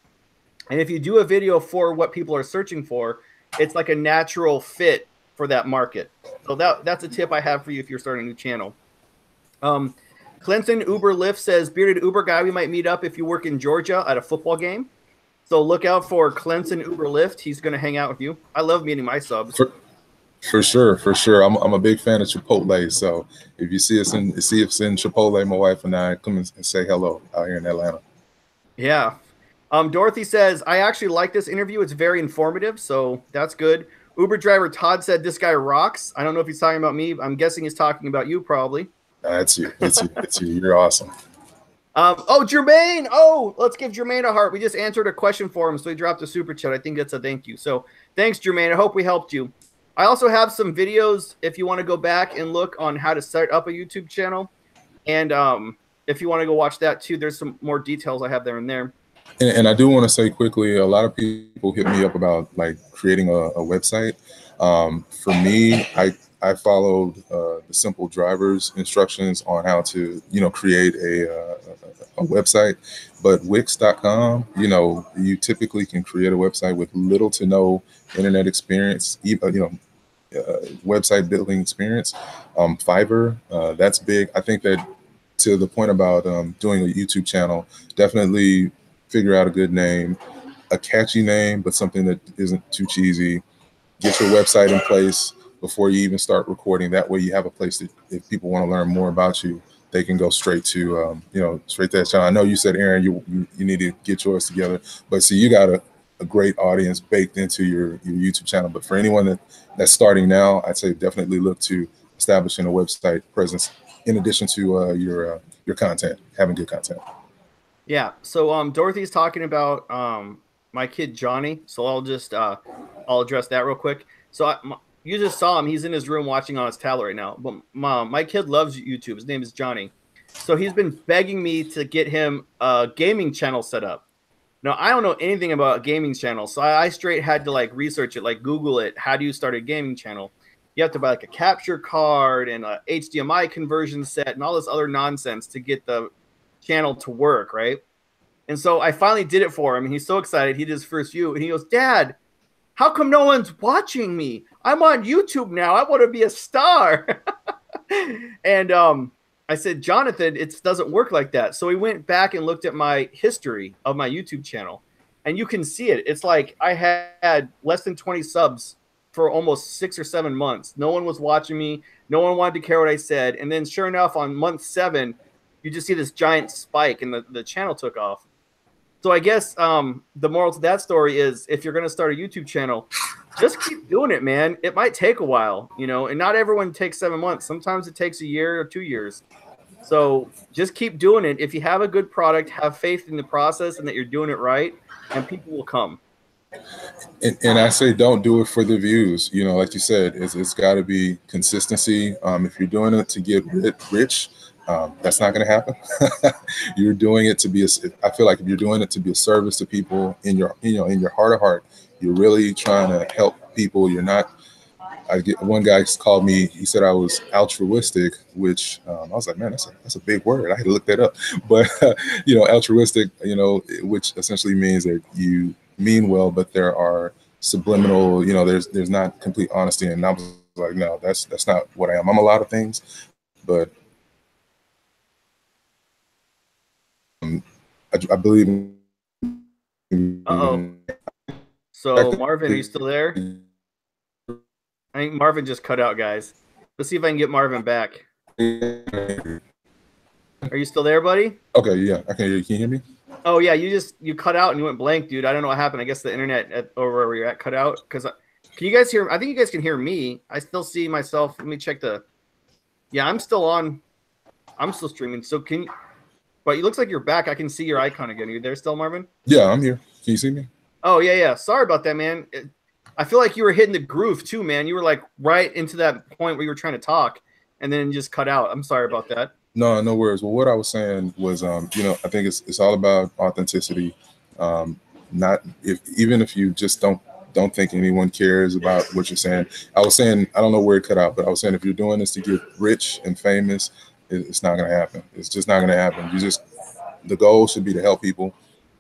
And if you do a video for what people are searching for, it's like a natural fit for that market. So that's a tip I have for you if you're starting a new channel. Clinton Uber Lyft says, bearded Uber guy, we might meet up if you work in Georgia at a football game. So look out for Clinton Uber Lyft. He's going to hang out with you. I love meeting my subs. For sure. I'm a big fan of Chipotle. So if you see us in Chipotle, my wife and I, come and say hello out here in Atlanta. Yeah. Dorothy says, I actually like this interview. It's very informative, so that's good. Uber driver Todd said this guy rocks. I don't know if he's talking about me. I'm guessing he's talking about you probably. It's you. It's you. It's you. You're awesome. Oh, Jermaine. Oh, let's give Jermaine a heart. We just answered a question for him, so he dropped a super chat. I think that's a thank you. So thanks, Jermaine. I hope we helped you. I also have some videos if you want to go back and look on how to set up a YouTube channel. And if you want to go watch that too, there's some more details I have there and there. And I do want to say quickly, a lot of people hit me up about like creating a website. For me, I followed the simple driver's instructions on how to, create a website. But Wix.com, you typically can create a website with little to no internet experience, website building experience. Fiverr, that's big. I think that to the point about doing a YouTube channel, definitely figure out a good name, a catchy name, but something that isn't too cheesy. Get your website in place before you even start recording. That way you have a place that if people want to learn more about you, they can go straight to, straight to that channel. I know you said, Aaron, you need to get yours together, but see, you got a great audience baked into your YouTube channel. But for anyone that's starting now, I'd say definitely look to establishing a website presence in addition to your content, having good content. Yeah. So Dorothy's talking about my kid Johnny. So I'll just I'll address that real quick. So you just saw him. He's in his room watching on his tablet right now. But my kid loves YouTube. His name is Johnny. So he's been begging me to get him a gaming channel set up. Now, I don't know anything about a gaming channel, so I straight had to like research it, like Google it. How do you start a gaming channel? You have to buy like a capture card and a HDMI conversion set and all this other nonsense to get the channel to work, right? And so I finally did it for him, and he's so excited. He did his first view, and he goes, "Dad, how come no one's watching me? I'm on YouTube now. I want to be a star." And I said, "Jonathan, it doesn't work like that." So we went back and looked at my history of my YouTube channel, and you can see it. It's like I had less than 20 subs for almost 6 or 7 months. No one was watching me. No one wanted to care what I said. And then sure enough, on month 7, you just see this giant spike, and the channel took off. So I guess the moral to that story is if you're going to start a YouTube channel, just keep doing it, man. It might take a while, and not everyone takes 7 months. Sometimes it takes a year or 2 years. So just keep doing it. If you have a good product, have faith in the process and that you're doing it right, and people will come. And I say don't do it for the views. Like you said, it's got to be consistency. If you're doing it to get rich, that's not going to happen. You're doing it to be I feel like if you're doing it to be a service to people in your heart of heart, you're really trying to help people. You're not. One guy called me. He said I was altruistic, which I was like, man, that's a big word. I had to look that up. But altruistic, which essentially means that you mean well, but there are subliminal. There's not complete honesty. And I was like, no, that's not what I am. I'm a lot of things, but I believe in. So Marvin, are you still there? I think Marvin just cut out, guys. Let's see if I can get Marvin back. Are you still there, buddy? Okay, yeah, I can hear you. Can you hear me? Oh yeah, you cut out and you went blank, dude. I don't know what happened. I guess the internet over where you're at cut out. Can you guys hear? I think you guys can hear me. I still see myself. Let me check Yeah, I'm still on. I'm still streaming. So can you? But it looks like you're back. I can see your icon again. Are you there still, Marvin? Yeah, I'm here. Can you see me? Oh yeah. Sorry about that, man. I feel like you were hitting the groove too, man. You were like right into that point where you were trying to talk, and then just cut out. I'm sorry about that. No worries. Well, what I was saying was, I think it's all about authenticity. Even if you just don't think anyone cares about what you're saying. I was saying, I don't know where it cut out, but I was saying if you're doing this to get rich and famous, it's not going to happen. It's just not going to happen. The goal should be to help people.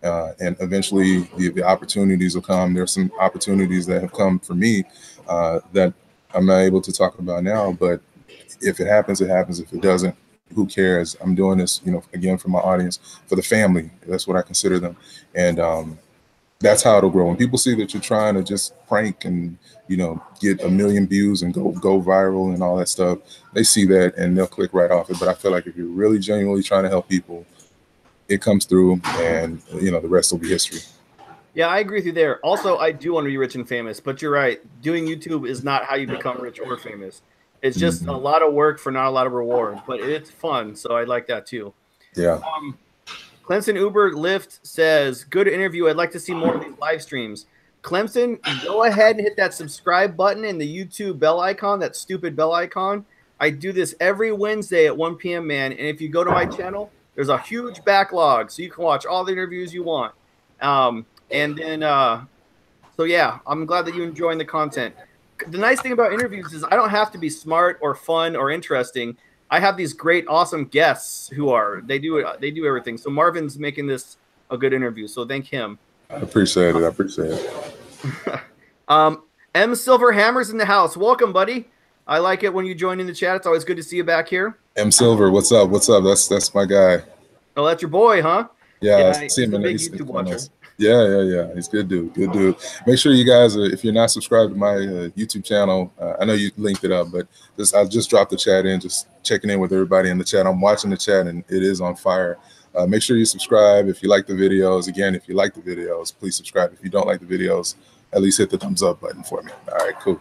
And eventually the opportunities will come. There's some opportunities that have come for me that I'm not able to talk about now, but if it happens, it happens. If it doesn't, who cares? I'm doing this, again, for my audience, for the family. That's what I consider them. And that's how it'll grow. When people see that you're trying to just prank and, get 1 million views and go viral and all that stuff, they see that and they'll click right off it. But I feel like if you're really genuinely trying to help people, it comes through, and the rest will be history. Yeah, I agree with you there. Also, I do want to be rich and famous, but you're right. Doing YouTube is not how you become rich or famous. It's just a Mhm. lot of work for not a lot of reward, but it's fun, so I like that too. Yeah. Clemson Uber Lyft says, good interview. I'd like to see more of these live streams. Clemson, go ahead and hit that subscribe button and the YouTube bell icon, that stupid bell icon. I do this every Wednesday at 1 p.m., man. And if you go to my channel, there's a huge backlog, so you can watch all the interviews you want. So yeah, I'm glad that you're enjoying the content. The nice thing about interviews is I don't have to be smart or fun or interesting. I have these great, awesome guests who are they do everything. So Marvin's making this a good interview. So thank him. I appreciate it. I appreciate it. M Silverhammer's in the house. Welcome, buddy. I like it when you join in the chat. It's always good to see you back here. M Silver, what's up? What's up? That's my guy. Oh, that's your boy, huh? Yeah, he's a big YouTube watcher. Yeah. He's a good dude. Good dude. Make sure you guys, if you're not subscribed to my YouTube channel, I know you linked it up, but I just dropped the chat in, just checking in with everybody in the chat. I'm watching the chat and it is on fire. Make sure you subscribe if you like the videos. Again, if you like the videos, please subscribe. If you don't like the videos, at least hit the thumbs up button for me. All right, cool.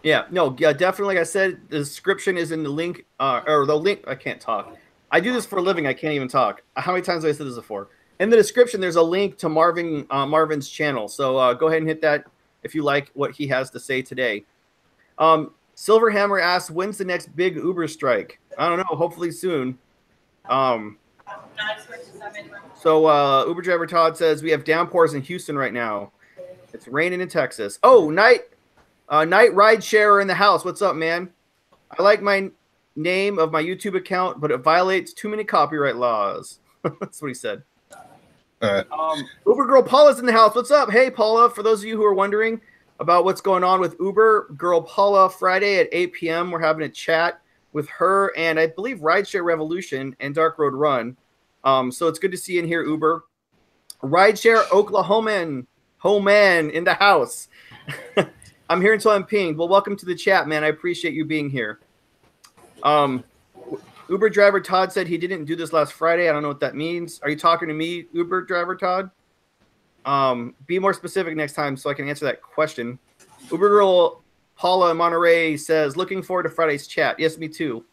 Yeah, no, yeah, definitely. Like I said, the description is in the link, or the link. I can't talk. I do this for a living. I can't even talk. How many times have I said this before? In the description, there's a link to Marvin's channel. So go ahead and hit that if you like what he has to say today. Silverhammer asks, when's the next big Uber strike? I don't know. Hopefully soon. So Uber driver Todd says, we have downpours in Houston right now. It's raining in Texas. Oh, Night Rideshare in the house. What's up, man? I like my name of my YouTube account, but it violates too many copyright laws. That's what he said. Uber girl Paula's in the house. What's up? Hey, Paula. For those of you who are wondering about what's going on with Uber girl Paula, Friday at 8 p.m., we're having a chat with her and I believe Rideshare Revolution and Dark Road Run. So it's good to see you in here, Uber. Rideshare Oklahoman in the house. I'm here until I'm pinged. Well, welcome to the chat, man. I appreciate you being here. Uber driver Todd said he didn't do this last Friday. I don't know what that means. Are you talking to me, Uber driver Todd? Be more specific next time so I can answer that question. Uber girl Paula in Monterey says, looking forward to Friday's chat. Yes, me too.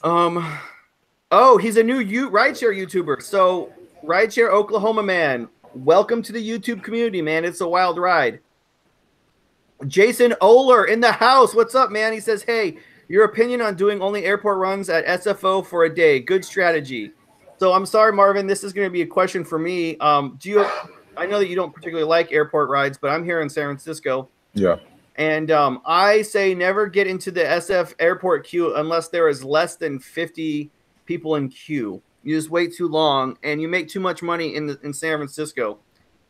Oh, he's a new rideshare YouTuber. So Rideshare Oklahoma man, welcome to the YouTube community, man. It's a wild ride. Jason Oler in the house. What's up, man? He says, hey, your opinion on doing only airport runs at SFO for a day. Good strategy. So I'm sorry, Marvin. This is going to be a question for me. I know that you don't particularly like airport rides, but I'm here in San Francisco. Yeah. And I say never get into the SF airport queue unless there is less than 50 people in queue. You just wait too long, and you make too much money in San Francisco.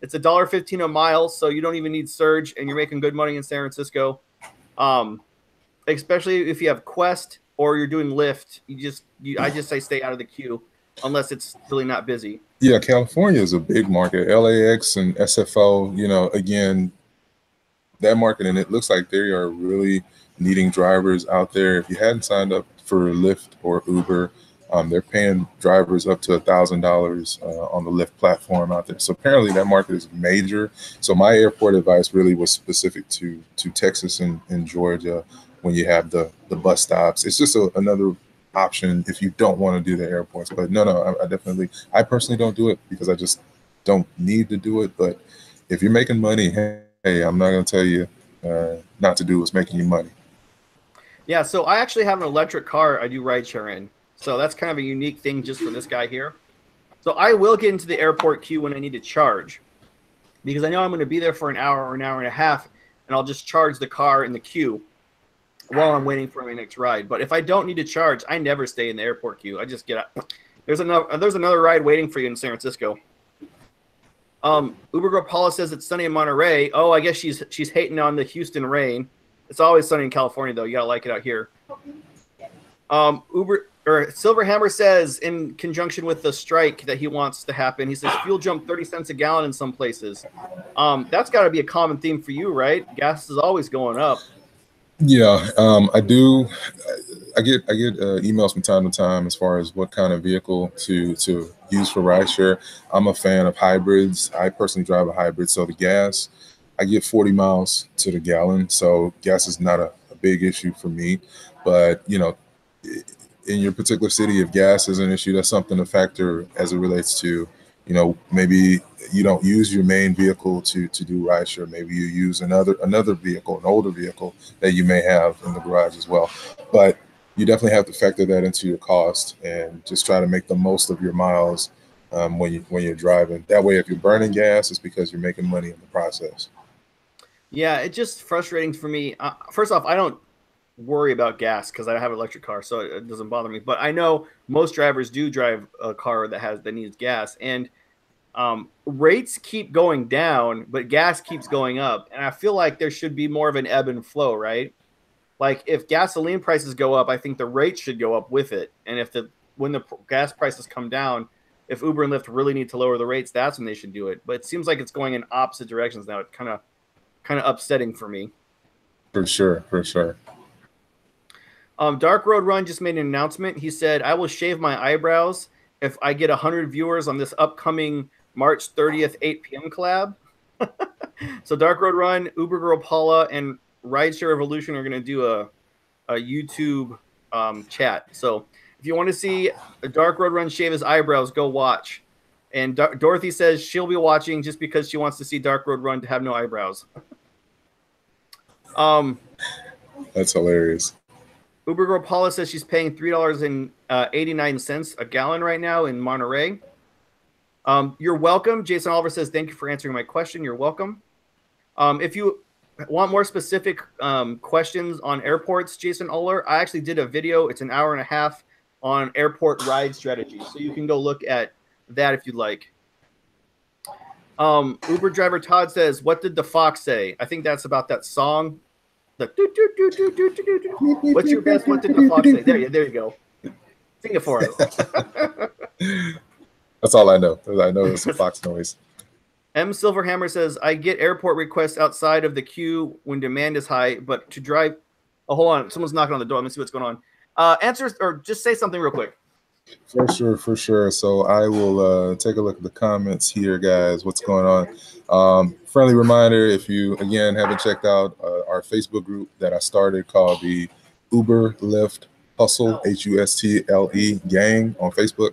It's $1.15 a mile, so you don't even need surge, and you're making good money in San Francisco. Especially if you have Quest or you're doing Lyft. I just say stay out of the queue unless it's really not busy. Yeah, California is a big market. LAX and SFO, again, that market, and it looks like they are really needing drivers out there. If you hadn't signed up for Lyft or Uber, they're paying drivers up to $1,000 on the Lyft platform out there. So apparently that market is major. So my airport advice really was specific to Texas and Georgia when you have the bus stops. It's just another option if you don't want to do the airports. But no, I personally don't do it because I just don't need to do it. But if you're making money, hey, I'm not going to tell you not to do what's making you money. Yeah, so I actually have an electric car I do rideshare in. So that's kind of a unique thing just for this guy here. So I will get into the airport queue when I need to charge because I know I'm going to be there for an hour or an hour and a half, and I'll just charge the car in the queue while I'm waiting for my next ride. But if I don't need to charge, I never stay in the airport queue. I just get out. There's another ride waiting for you in San Francisco. Uber girl Paula says it's sunny in Monterey. Oh, I guess she's hating on the Houston rain. It's always sunny in California, though. You gotta like it out here. Silverhammer says, in conjunction with the strike that he wants to happen, he says fuel jumped 30 cents a gallon in some places. That's got to be a common theme for you, right? Gas is always going up. Yeah, I do. I get emails from time to time as far as what kind of vehicle to use for rideshare. I'm a fan of hybrids. I personally drive a hybrid, so the gas, I get 40 miles to the gallon, so gas is not a big issue for me. But you know, in your particular city, if gas is an issue, that's something to factor as it relates to, you know, maybe you don't use your main vehicle to do rideshare. Maybe you use another vehicle, an older vehicle that you may have in the garage as well. But you definitely have to factor that into your cost and just try to make the most of your miles when you're driving. That way, if you're burning gas, it's because you're making money in the process. Yeah, it's just frustrating for me. First off, I don't worry about gas because I have an electric car, so it doesn't bother me. But I know most drivers do drive a car that needs gas, and rates keep going down, but gas keeps going up. And I feel like there should be more of an ebb and flow, right? Like if gasoline prices go up, I think the rates should go up with it. And when the gas prices come down, if Uber and Lyft really need to lower the rates, that's when they should do it. But it seems like it's going in opposite directions now. It's kind of upsetting for me. For sure, for sure. Dark Road Run just made an announcement. He said, "I will shave my eyebrows if I get 100 viewers on this upcoming March 30th 8 p.m. collab." So Dark Road Run, Uber Girl Paula, and Rideshare Revolution are going to do a YouTube chat. So if you want to see a Dark Road Run shave his eyebrows, go watch. And Dorothy says she'll be watching just because she wants to see Dark Road Run to have no eyebrows. That's hilarious. Uber Girl Paula says she's paying $3.89 a gallon right now in Monterey. You're welcome. Jason Oliver says, thank you for answering my question. You're welcome. If you want more specific questions on airports, Jason Oler, I actually did a video. It's an hour and a half on airport ride strategy. So you can go look at that if you'd like. Uber driver Todd says, what did the fox say? I think that's about that song. What's your best? What did the fox say? There you go. Sing it for us. That's all I know. I know it's a fox noise. M Silverhammer says, I get airport requests outside of the queue when demand is high, but to drive. Oh, hold on. Someone's knocking on the door. Let me see what's going on. Answer or just say something real quick. For sure, for sure. So I will take a look at the comments here, guys. What's going on? Friendly reminder, if you, again, haven't checked out our Facebook group that I started called the Uber Lyft Hustle, Hustle gang on Facebook.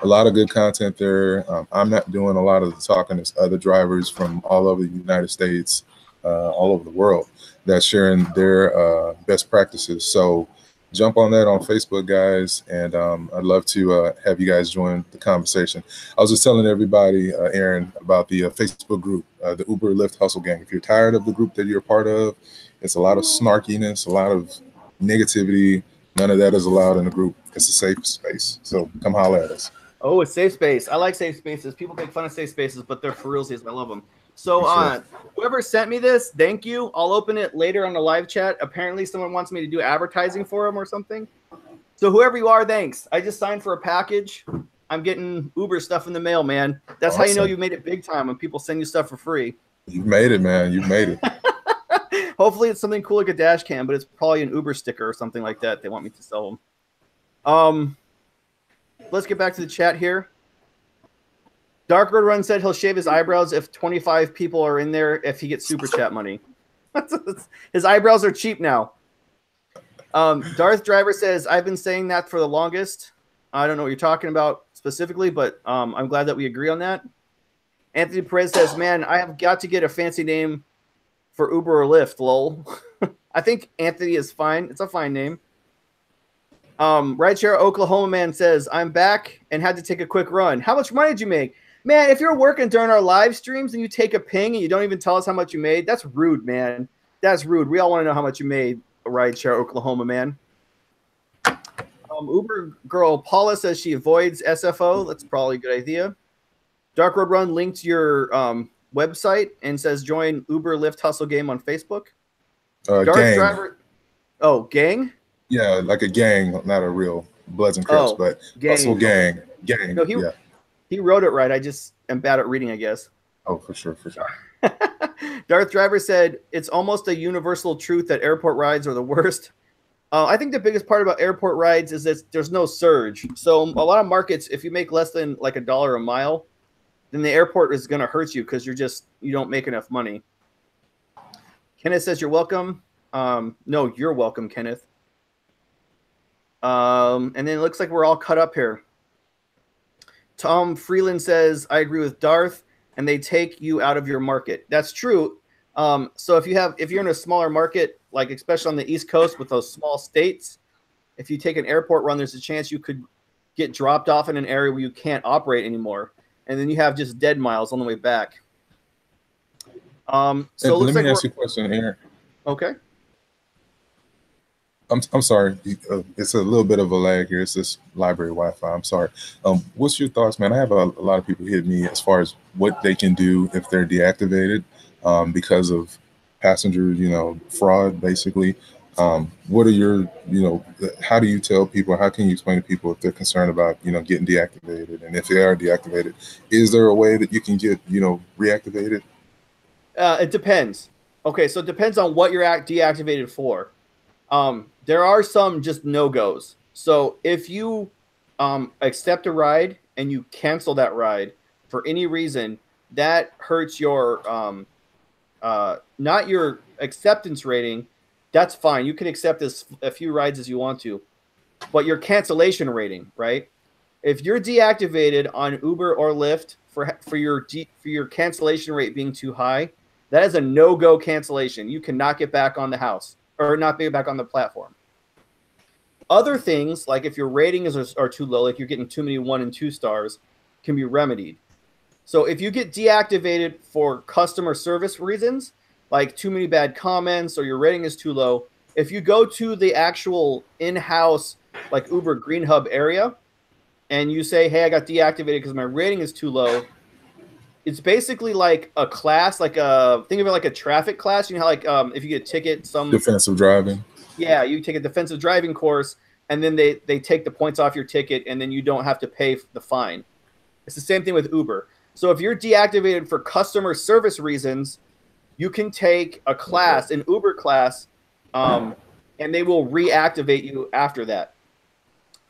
A lot of good content there. I'm not doing a lot of the talking. There's other drivers from all over the United States, all over the world that's sharing their best practices. So jump on that on Facebook, guys, and I'd love to have you guys join the conversation. I was just telling everybody, Aaron, about the Facebook group, the Uber Lyft Hustle Gang. If you're tired of the group that you're a part of, it's a lot of snarkiness, a lot of negativity. None of that is allowed in the group. It's a safe space. So come holler at us. Oh, it's safe space. I like safe spaces. People make fun of safe spaces, but they're for realsies. I love them. So whoever sent me this, thank you. I'll open it later on the live chat. Apparently someone wants me to do advertising for them or something. So whoever you are, thanks. I just signed for a package. I'm getting Uber stuff in the mail, man. That's awesome. How you know you made it big time when people send you stuff for free. You made it, man. You made it. Hopefully it's something cool like a dash cam, but it's probably an Uber sticker or something like that. They want me to sell them. Let's get back to the chat here. Dark Road Run said he'll shave his eyebrows if 25 people are in there if he gets super chat money. His eyebrows are cheap now. Darth Driver says, I've been saying that for the longest. I don't know what you're talking about specifically, but I'm glad that we agree on that. Anthony Perez says, man, I have got to get a fancy name for Uber or Lyft, lol. I think Anthony is fine. It's a fine name. Rideshare Oklahoma Man says, I'm back and had to take a quick run. How much money did you make? Man, if you're working during our live streams and you take a ping and you don't even tell us how much you made, that's rude, man. That's rude. We all want to know how much you made, Rideshare Oklahoma Man. Uber girl Paula says she avoids SFO. That's probably a good idea. Dark Road Run linked your website and says join Uber Lyft Hustle Game on Facebook. Dark gang. Driver. Oh, gang? Yeah, like a gang, not a real Bloods and Crips, but gang. Hustle gang. Gang. No, he wrote it right. I just am bad at reading, I guess. Oh, for sure, for sure. Darth Driver said, it's almost a universal truth that airport rides are the worst. I think the biggest part about airport rides is that there's no surge. So a lot of markets, if you make less than like $1 a mile, then the airport is going to hurt you because you don't make enough money. Kenneth says, you're welcome. No, you're welcome, Kenneth. And then it looks like we're all cut up here. Tom Freeland says, I agree with Darth, and they take you out of your market. That's true. So if you're in a smaller market, like especially on the East Coast with those small states, if you take an airport run, there's a chance you could get dropped off in an area where you can't operate anymore. And then you have just dead miles on the way back. So let me ask you a question, Aaron. Okay. I'm sorry. It's a little bit of a lag here. It's this library Wi-Fi. I'm sorry. What's your thoughts, man? I have a lot of people hit me as far as what they can do if they're deactivated because of passenger, fraud, basically. What are your, how do you tell people, how can you explain to people if they're concerned about, getting deactivated? And if they are deactivated, is there a way that you can get, reactivated? It depends. Okay, so it depends on what you're deactivated for. There are some just no-goes. So if you accept a ride and you cancel that ride for any reason, that hurts your not your acceptance rating. That's fine. You can accept as few rides as you want to, but your cancellation rating, right? If you're deactivated on Uber or Lyft for your cancellation rate being too high, that is a no-go cancellation. You cannot get back on the house or not be back on the platform. Other things, like if your ratings are too low, like you're getting too many 1 and 2 stars, can be remedied. So if you get deactivated for customer service reasons, like too many bad comments or your rating is too low, if you go to the actual in-house like Uber Green Hub area and you say, hey, I got deactivated because my rating is too low, it's basically like a class, think of it like a traffic class. You know how if you get a ticket, defensive driving. Yeah, you take a defensive driving course, and then they take the points off your ticket, and then you don't have to pay the fine. It's the same thing with Uber. So if you're deactivated for customer service reasons, you can take a class, an Uber class, and they will reactivate you after that.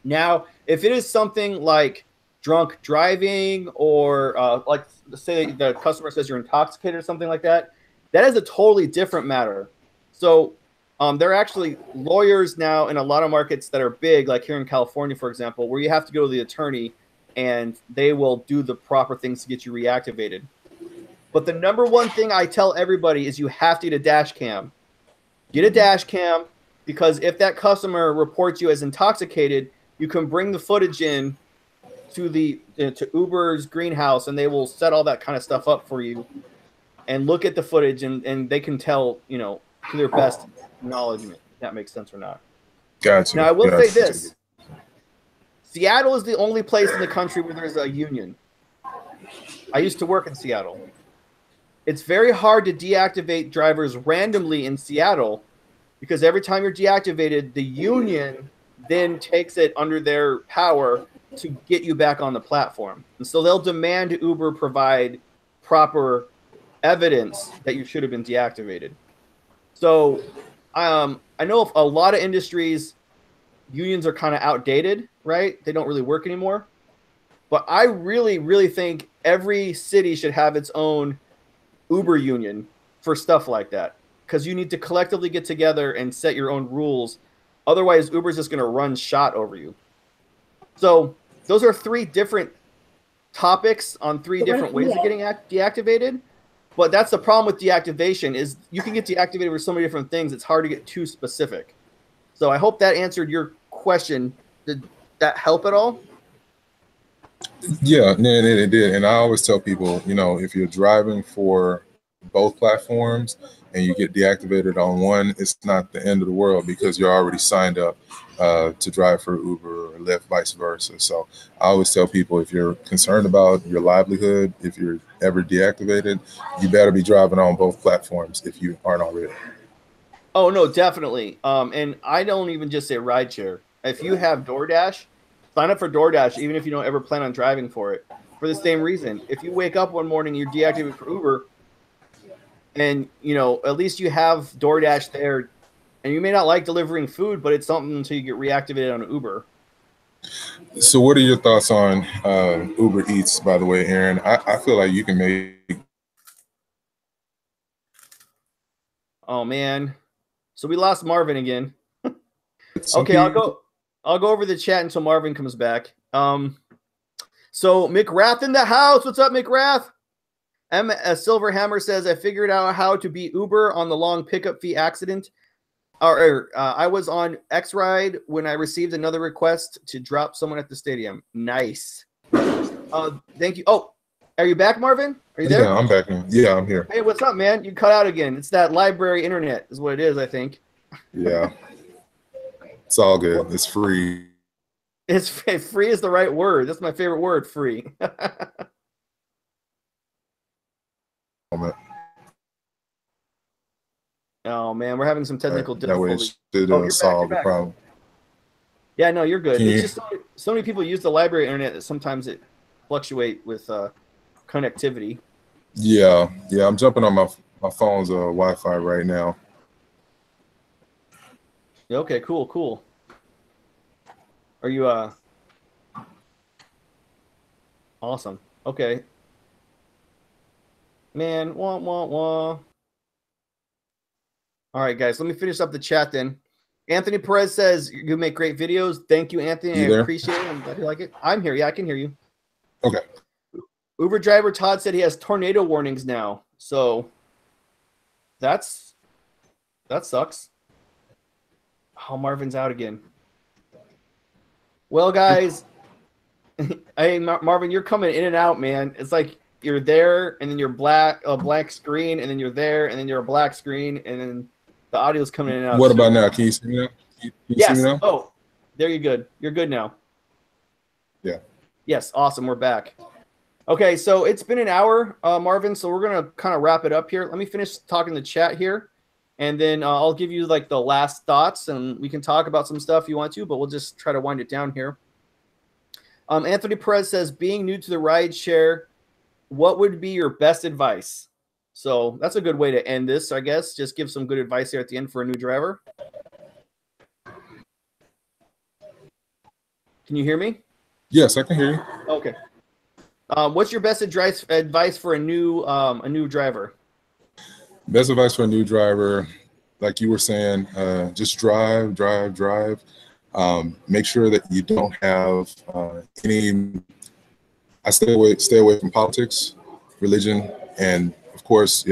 Now, if it is something like drunk driving or like say the customer says you're intoxicated or something like that, that is a totally different matter. So there are actually lawyers now in a lot of markets that are big, like here in California, for example, where you have to go to the attorney and they will do the proper things to get you reactivated. But the number one thing I tell everybody is you have to get a dash cam. Get a dash cam, because if that customer reports you as intoxicated, you can bring the footage in to Uber's greenhouse, and they will set all that kind of stuff up for you and look at the footage, and they can tell, to their best acknowledgement, if that makes sense or not. Gotcha. Now, I will say this. Seattle is the only place in the country where there's a union. I used to work in Seattle. It's very hard to deactivate drivers randomly in Seattle because every time you're deactivated, the union then takes it under their power to get you back on the platform. And so they'll demand Uber provide proper evidence that you should have been deactivated. So I know a lot of industries, unions are kind of outdated, right? They don't really work anymore. But I really, really think every city should have its own Uber union for stuff like that, because you need to collectively get together and set your own rules. Otherwise, Uber's just going to run shot over you. So those are 3 different topics on 3 different ways of getting deactivated. But that's the problem with deactivation, is you can get deactivated for so many different things. It's hard to get too specific. So I hope that answered your question. Did that help at all? Yeah, it did. And I always tell people, if you're driving for both platforms and you get deactivated on one, it's not the end of the world because you're already signed up to drive for Uber or Lyft, vice versa. So I always tell people, if you're concerned about your livelihood, if you're ever deactivated, you better be driving on both platforms if you aren't already. Oh, no, definitely. And I don't even just say rideshare. If you have DoorDash, sign up for DoorDash, even if you don't ever plan on driving for it, for the same reason. If you wake up one morning, you're deactivated for Uber, And, you know, at least you have DoorDash there. And you may not like delivering food, but it's something until you get reactivated on Uber. So what are your thoughts on Uber Eats, by the way, Aaron? I feel like you can make... Oh, man. So we lost Marvin again. Okay, I'll go over the chat until Marvin comes back. So McWrath in the house. What's up, McWrath? Silverhammer says, I figured out how to beat Uber on the long pickup fee accident. I was on X-Ride when I received another request to drop someone at the stadium. Nice. Thank you. Oh, are you back, Marvin? Are you there? Yeah, I'm back now. Yeah, I'm here. Hey, what's up, man? You cut out again. It's that library internet is what it is, I think. Yeah. It's all good. It's free. It's free is the right word. That's my favorite word, free. Oh man, we're having some technical difficulties. That way it should solve the problem. Yeah, no, you're good. It's just so many people use the library internet that sometimes it fluctuate with connectivity. Yeah, I'm jumping on my phone's Wi-Fi right now. Okay, cool. Are you awesome? Okay. Man, wah. All right, guys, let me finish up the chat then. Anthony Perez says you make great videos. Thank you, Anthony. I appreciate it. I'm glad you like it. I'm here. Yeah, I can hear you. Okay. Uber driver Todd said he has tornado warnings now. So that sucks. Oh, Marvin's out again. Well, guys, hey, Marvin, you're coming in and out, man. It's like you're there, and then you're a black screen, and then you're there, and then you're a black screen, and then the audio's coming in and out. What about now? Can you see me now? Can you yes. see me now? Oh, there you're good. You're good now. Yeah. Yes, awesome. We're back. Okay, so it's been an hour, Marvin, so we're going to kind of wrap it up here. Let me finish talking the chat here, and then I'll give you like the last thoughts, and we can talk about some stuff you want to, but we'll just try to wind it down here. Anthony Perez says, being new to the rideshare, what would be your best advice? So that's a good way to end this, I guess. Just give some good advice here at the end for a new driver. Can you hear me? Yes, I can hear you. Okay. What's your best advice for a new driver? Best advice for a new driver, like you were saying, just drive. Make sure that you don't have any. I stay away from politics, religion, and of course,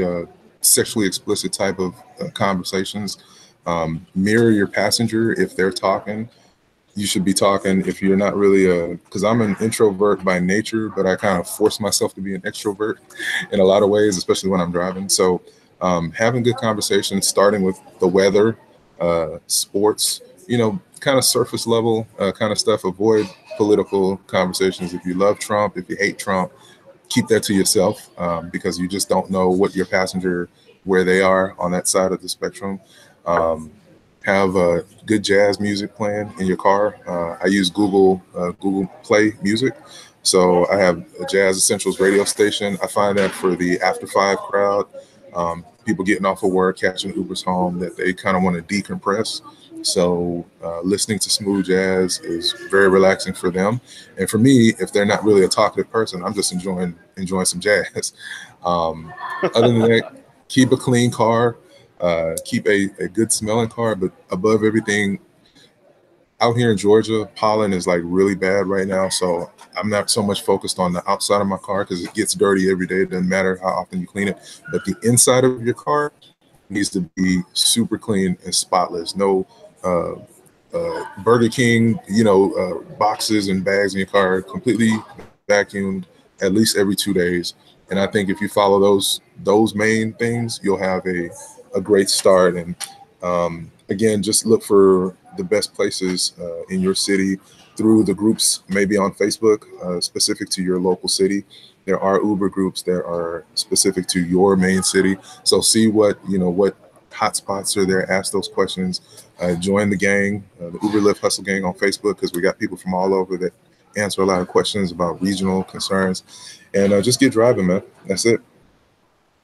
sexually explicit type of conversations. Mirror your passenger. If they're talking, you should be talking. If you're not really because I'm an introvert by nature, but I kind of force myself to be an extrovert in a lot of ways, especially when I'm driving. So having good conversations, starting with the weather, sports, kind of surface level kind of stuff. Avoid political conversations. If you love Trump, if you hate Trump, keep that to yourself because you just don't know what your passenger, where they are on that side of the spectrum. Have good jazz music playing in your car. I use Google Play Music. So I have a Jazz Essentials radio station. I find that for the after 5 crowd, people getting off of work, catching Ubers home, that they kind of want to decompress. So listening to smooth jazz is very relaxing for them. And for me, if they're not really a talkative person, I'm just enjoying some jazz. Other than that, keep a clean car, keep a good smelling car, but above everything, out here in Georgia, pollen is like really bad right now. So I'm not so much focused on the outside of my car because it gets dirty every day. It doesn't matter how often you clean it, but the inside of your car needs to be super clean and spotless. No Burger King, boxes and bags in your car, completely vacuumed at least every 2 days. And I think if you follow those main things, you'll have a great start. And again, just look for the best places in your city through the groups, maybe on Facebook, specific to your local city. There are Uber groups that are specific to your main city. So see what hotspots are there, ask those questions, join the gang, the Uber Lyft Hustle Gang on Facebook, because we got people from all over that answer a lot of questions about regional concerns. And just get driving, man. That's it.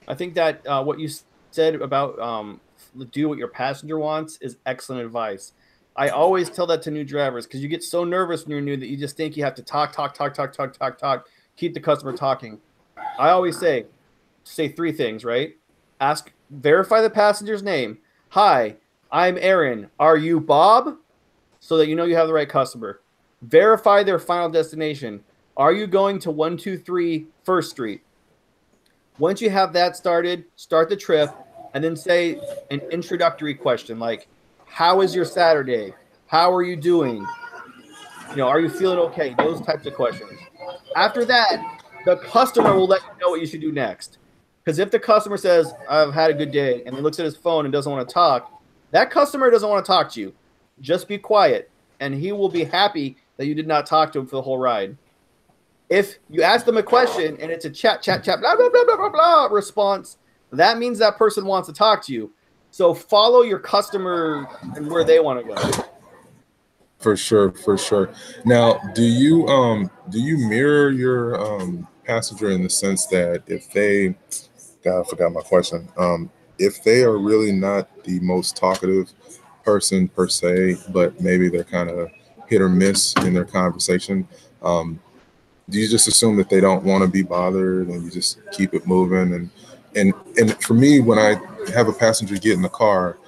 I think that what you said about do what your passenger wants is excellent advice. I always tell that to new drivers because you get so nervous when you're new that you just think you have to talk, keep the customer talking. I always say 3 things, right? Verify the passenger's name. Hi, I'm Aaron. Are you Bob? So that you know you have the right customer. Verify their final destination. Are you going to 123 First Street? Once you have that started, start the trip, and then say an introductory question like, how is your Saturday? How are you doing? Are you feeling okay? Those types of questions. After that, the customer will let you know what you should do next. Because if the customer says, I've had a good day, and he looks at his phone and doesn't want to talk, that customer doesn't want to talk to you. Just be quiet, and he will be happy that you did not talk to him for the whole ride. If you ask them a question and it's a chat, blah, blah, blah, blah, blah, blah response, that means that person wants to talk to you. So follow your customer and where they want to go. For sure. Now, do you mirror your passenger in the sense that if they, God, I forgot my question. If they are really not the most talkative person per se, but maybe they're kind of hit or miss in their conversation, do you just assume that they don't want to be bothered and you just keep it moving? And for me, when I have a passenger get in the car,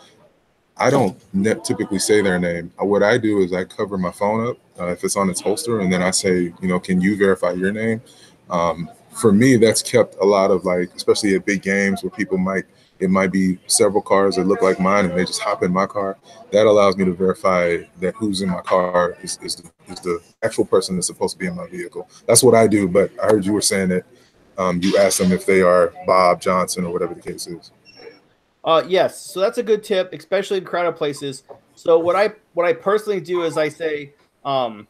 I don't typically say their name. What I do is I cover my phone up if it's on its holster, and then I say, can you verify your name? For me, that's kept a lot of, like, especially at big games where it might be several cars that look like mine and they just hop in my car. That allows me to verify that who's in my car is the actual person that's supposed to be in my vehicle. That's what I do. But I heard you were saying that you asked them if they are Bob Johnson or whatever the case is. Yes, so that's a good tip, especially in crowded places. So what I personally do is I say, are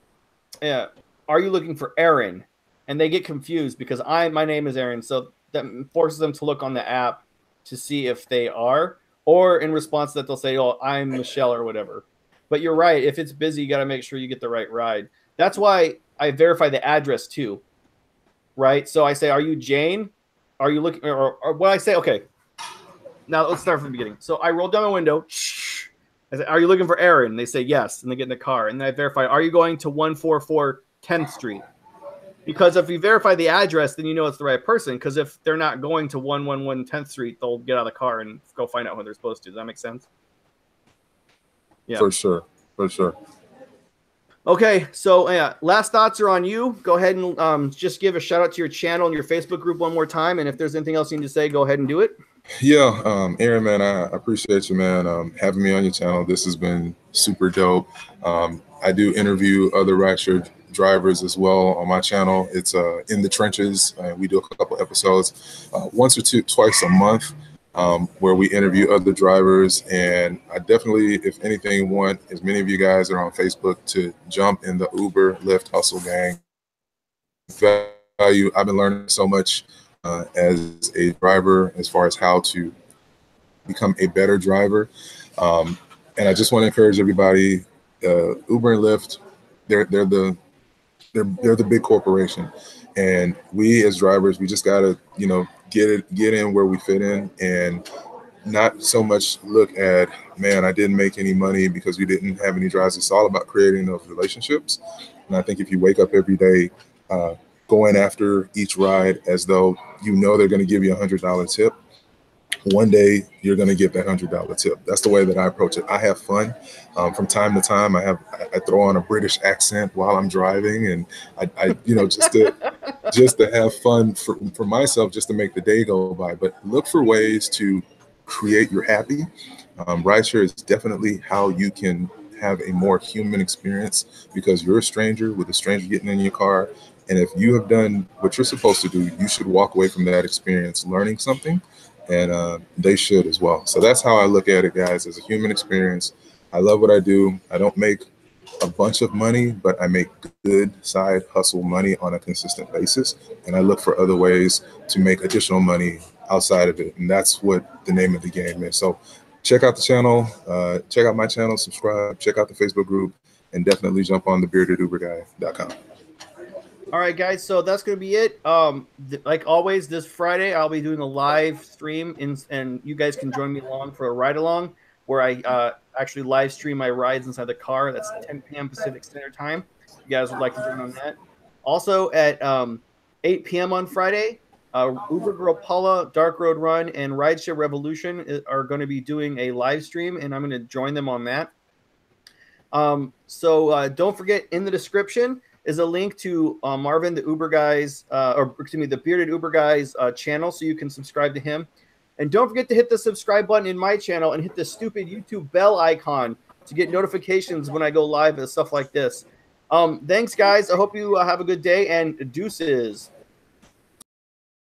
you looking for Aaron? And they get confused because my name is Aaron, so that forces them to look on the app to see if they are, or in response to that they'll say, oh, I'm Michelle or whatever. But you're right, if it's busy, you got to make sure you get the right ride. That's why I verify the address too, right? So I say, are you Jane? Are you looking, or what I say, okay. Now let's start from the beginning. So I roll down my window. I say, are you looking for Aaron? They say yes, and they get in the car. And then I verify, are you going to 144 10th Street? Because if you verify the address, then you know it's the right person. Because if they're not going to 111 10th Street, they'll get out of the car and go find out who they're supposed to. Does that make sense? Yeah. For sure. Okay, so last thoughts are on you. Go ahead and just give a shout out to your channel and your Facebook group one more time. And if there's anything else you need to say, go ahead and do it. Yeah, Aaron, man, I appreciate you, man, having me on your channel. This has been super dope. I do interview other rideshare drivers as well on my channel. It's In the Trenches. We do a couple episodes once or twice a month where we interview other drivers. And I definitely, if anything, want as many of you guys are on Facebook to jump in the Uber Lyft hustle gang. I've been learning so much as a driver as far as how to become a better driver. And I just want to encourage everybody, Uber and Lyft, they're the big corporation. And we as drivers, we just gotta, get in where we fit in and not so much look at, man, I didn't make any money because we didn't have any drives. It's all about creating those relationships. And I think if you wake up every day going after each ride as though they're going to give you $100 tip, one day you're going to get that $100 tip. That's the way that I approach it. I have fun. From time to time, I throw on a British accent while I'm driving, and I just to have fun for myself, just to make the day go by. But look for ways to create your happy. Rideshare is definitely how you can have a more human experience because you're a stranger with a stranger getting in your car. And if you have done what you're supposed to do, you should walk away from that experience learning something, and they should as well. So that's how I look at it, guys, as a human experience. I love what I do. I don't make a bunch of money, but I make good side hustle money on a consistent basis. And I look for other ways to make additional money outside of it. And that's what the name of the game is. So check out the channel, check out my channel, subscribe, check out the Facebook group, and definitely jump on the beardedUberguy.com. All right, guys. So that's going to be it. Like always, this Friday, I'll be doing a live stream, and you guys can join me along for a ride along where I actually live stream my rides inside the car. That's 10 p.m. Pacific Standard Time. If you guys would like to join on that. Also at 8 p.m. on Friday, Uber Girl Paula, Dark Road Run, and Rideshare Revolution are going to be doing a live stream, and I'm going to join them on that. So don't forget, in the description is a link to Marvin, the Uber Guys, or excuse me, the Bearded Uber Guys channel, so you can subscribe to him. And don't forget to hit the subscribe button in my channel and hit the stupid YouTube bell icon to get notifications when I go live and stuff like this. Thanks, guys. I hope you have a good day, and deuces.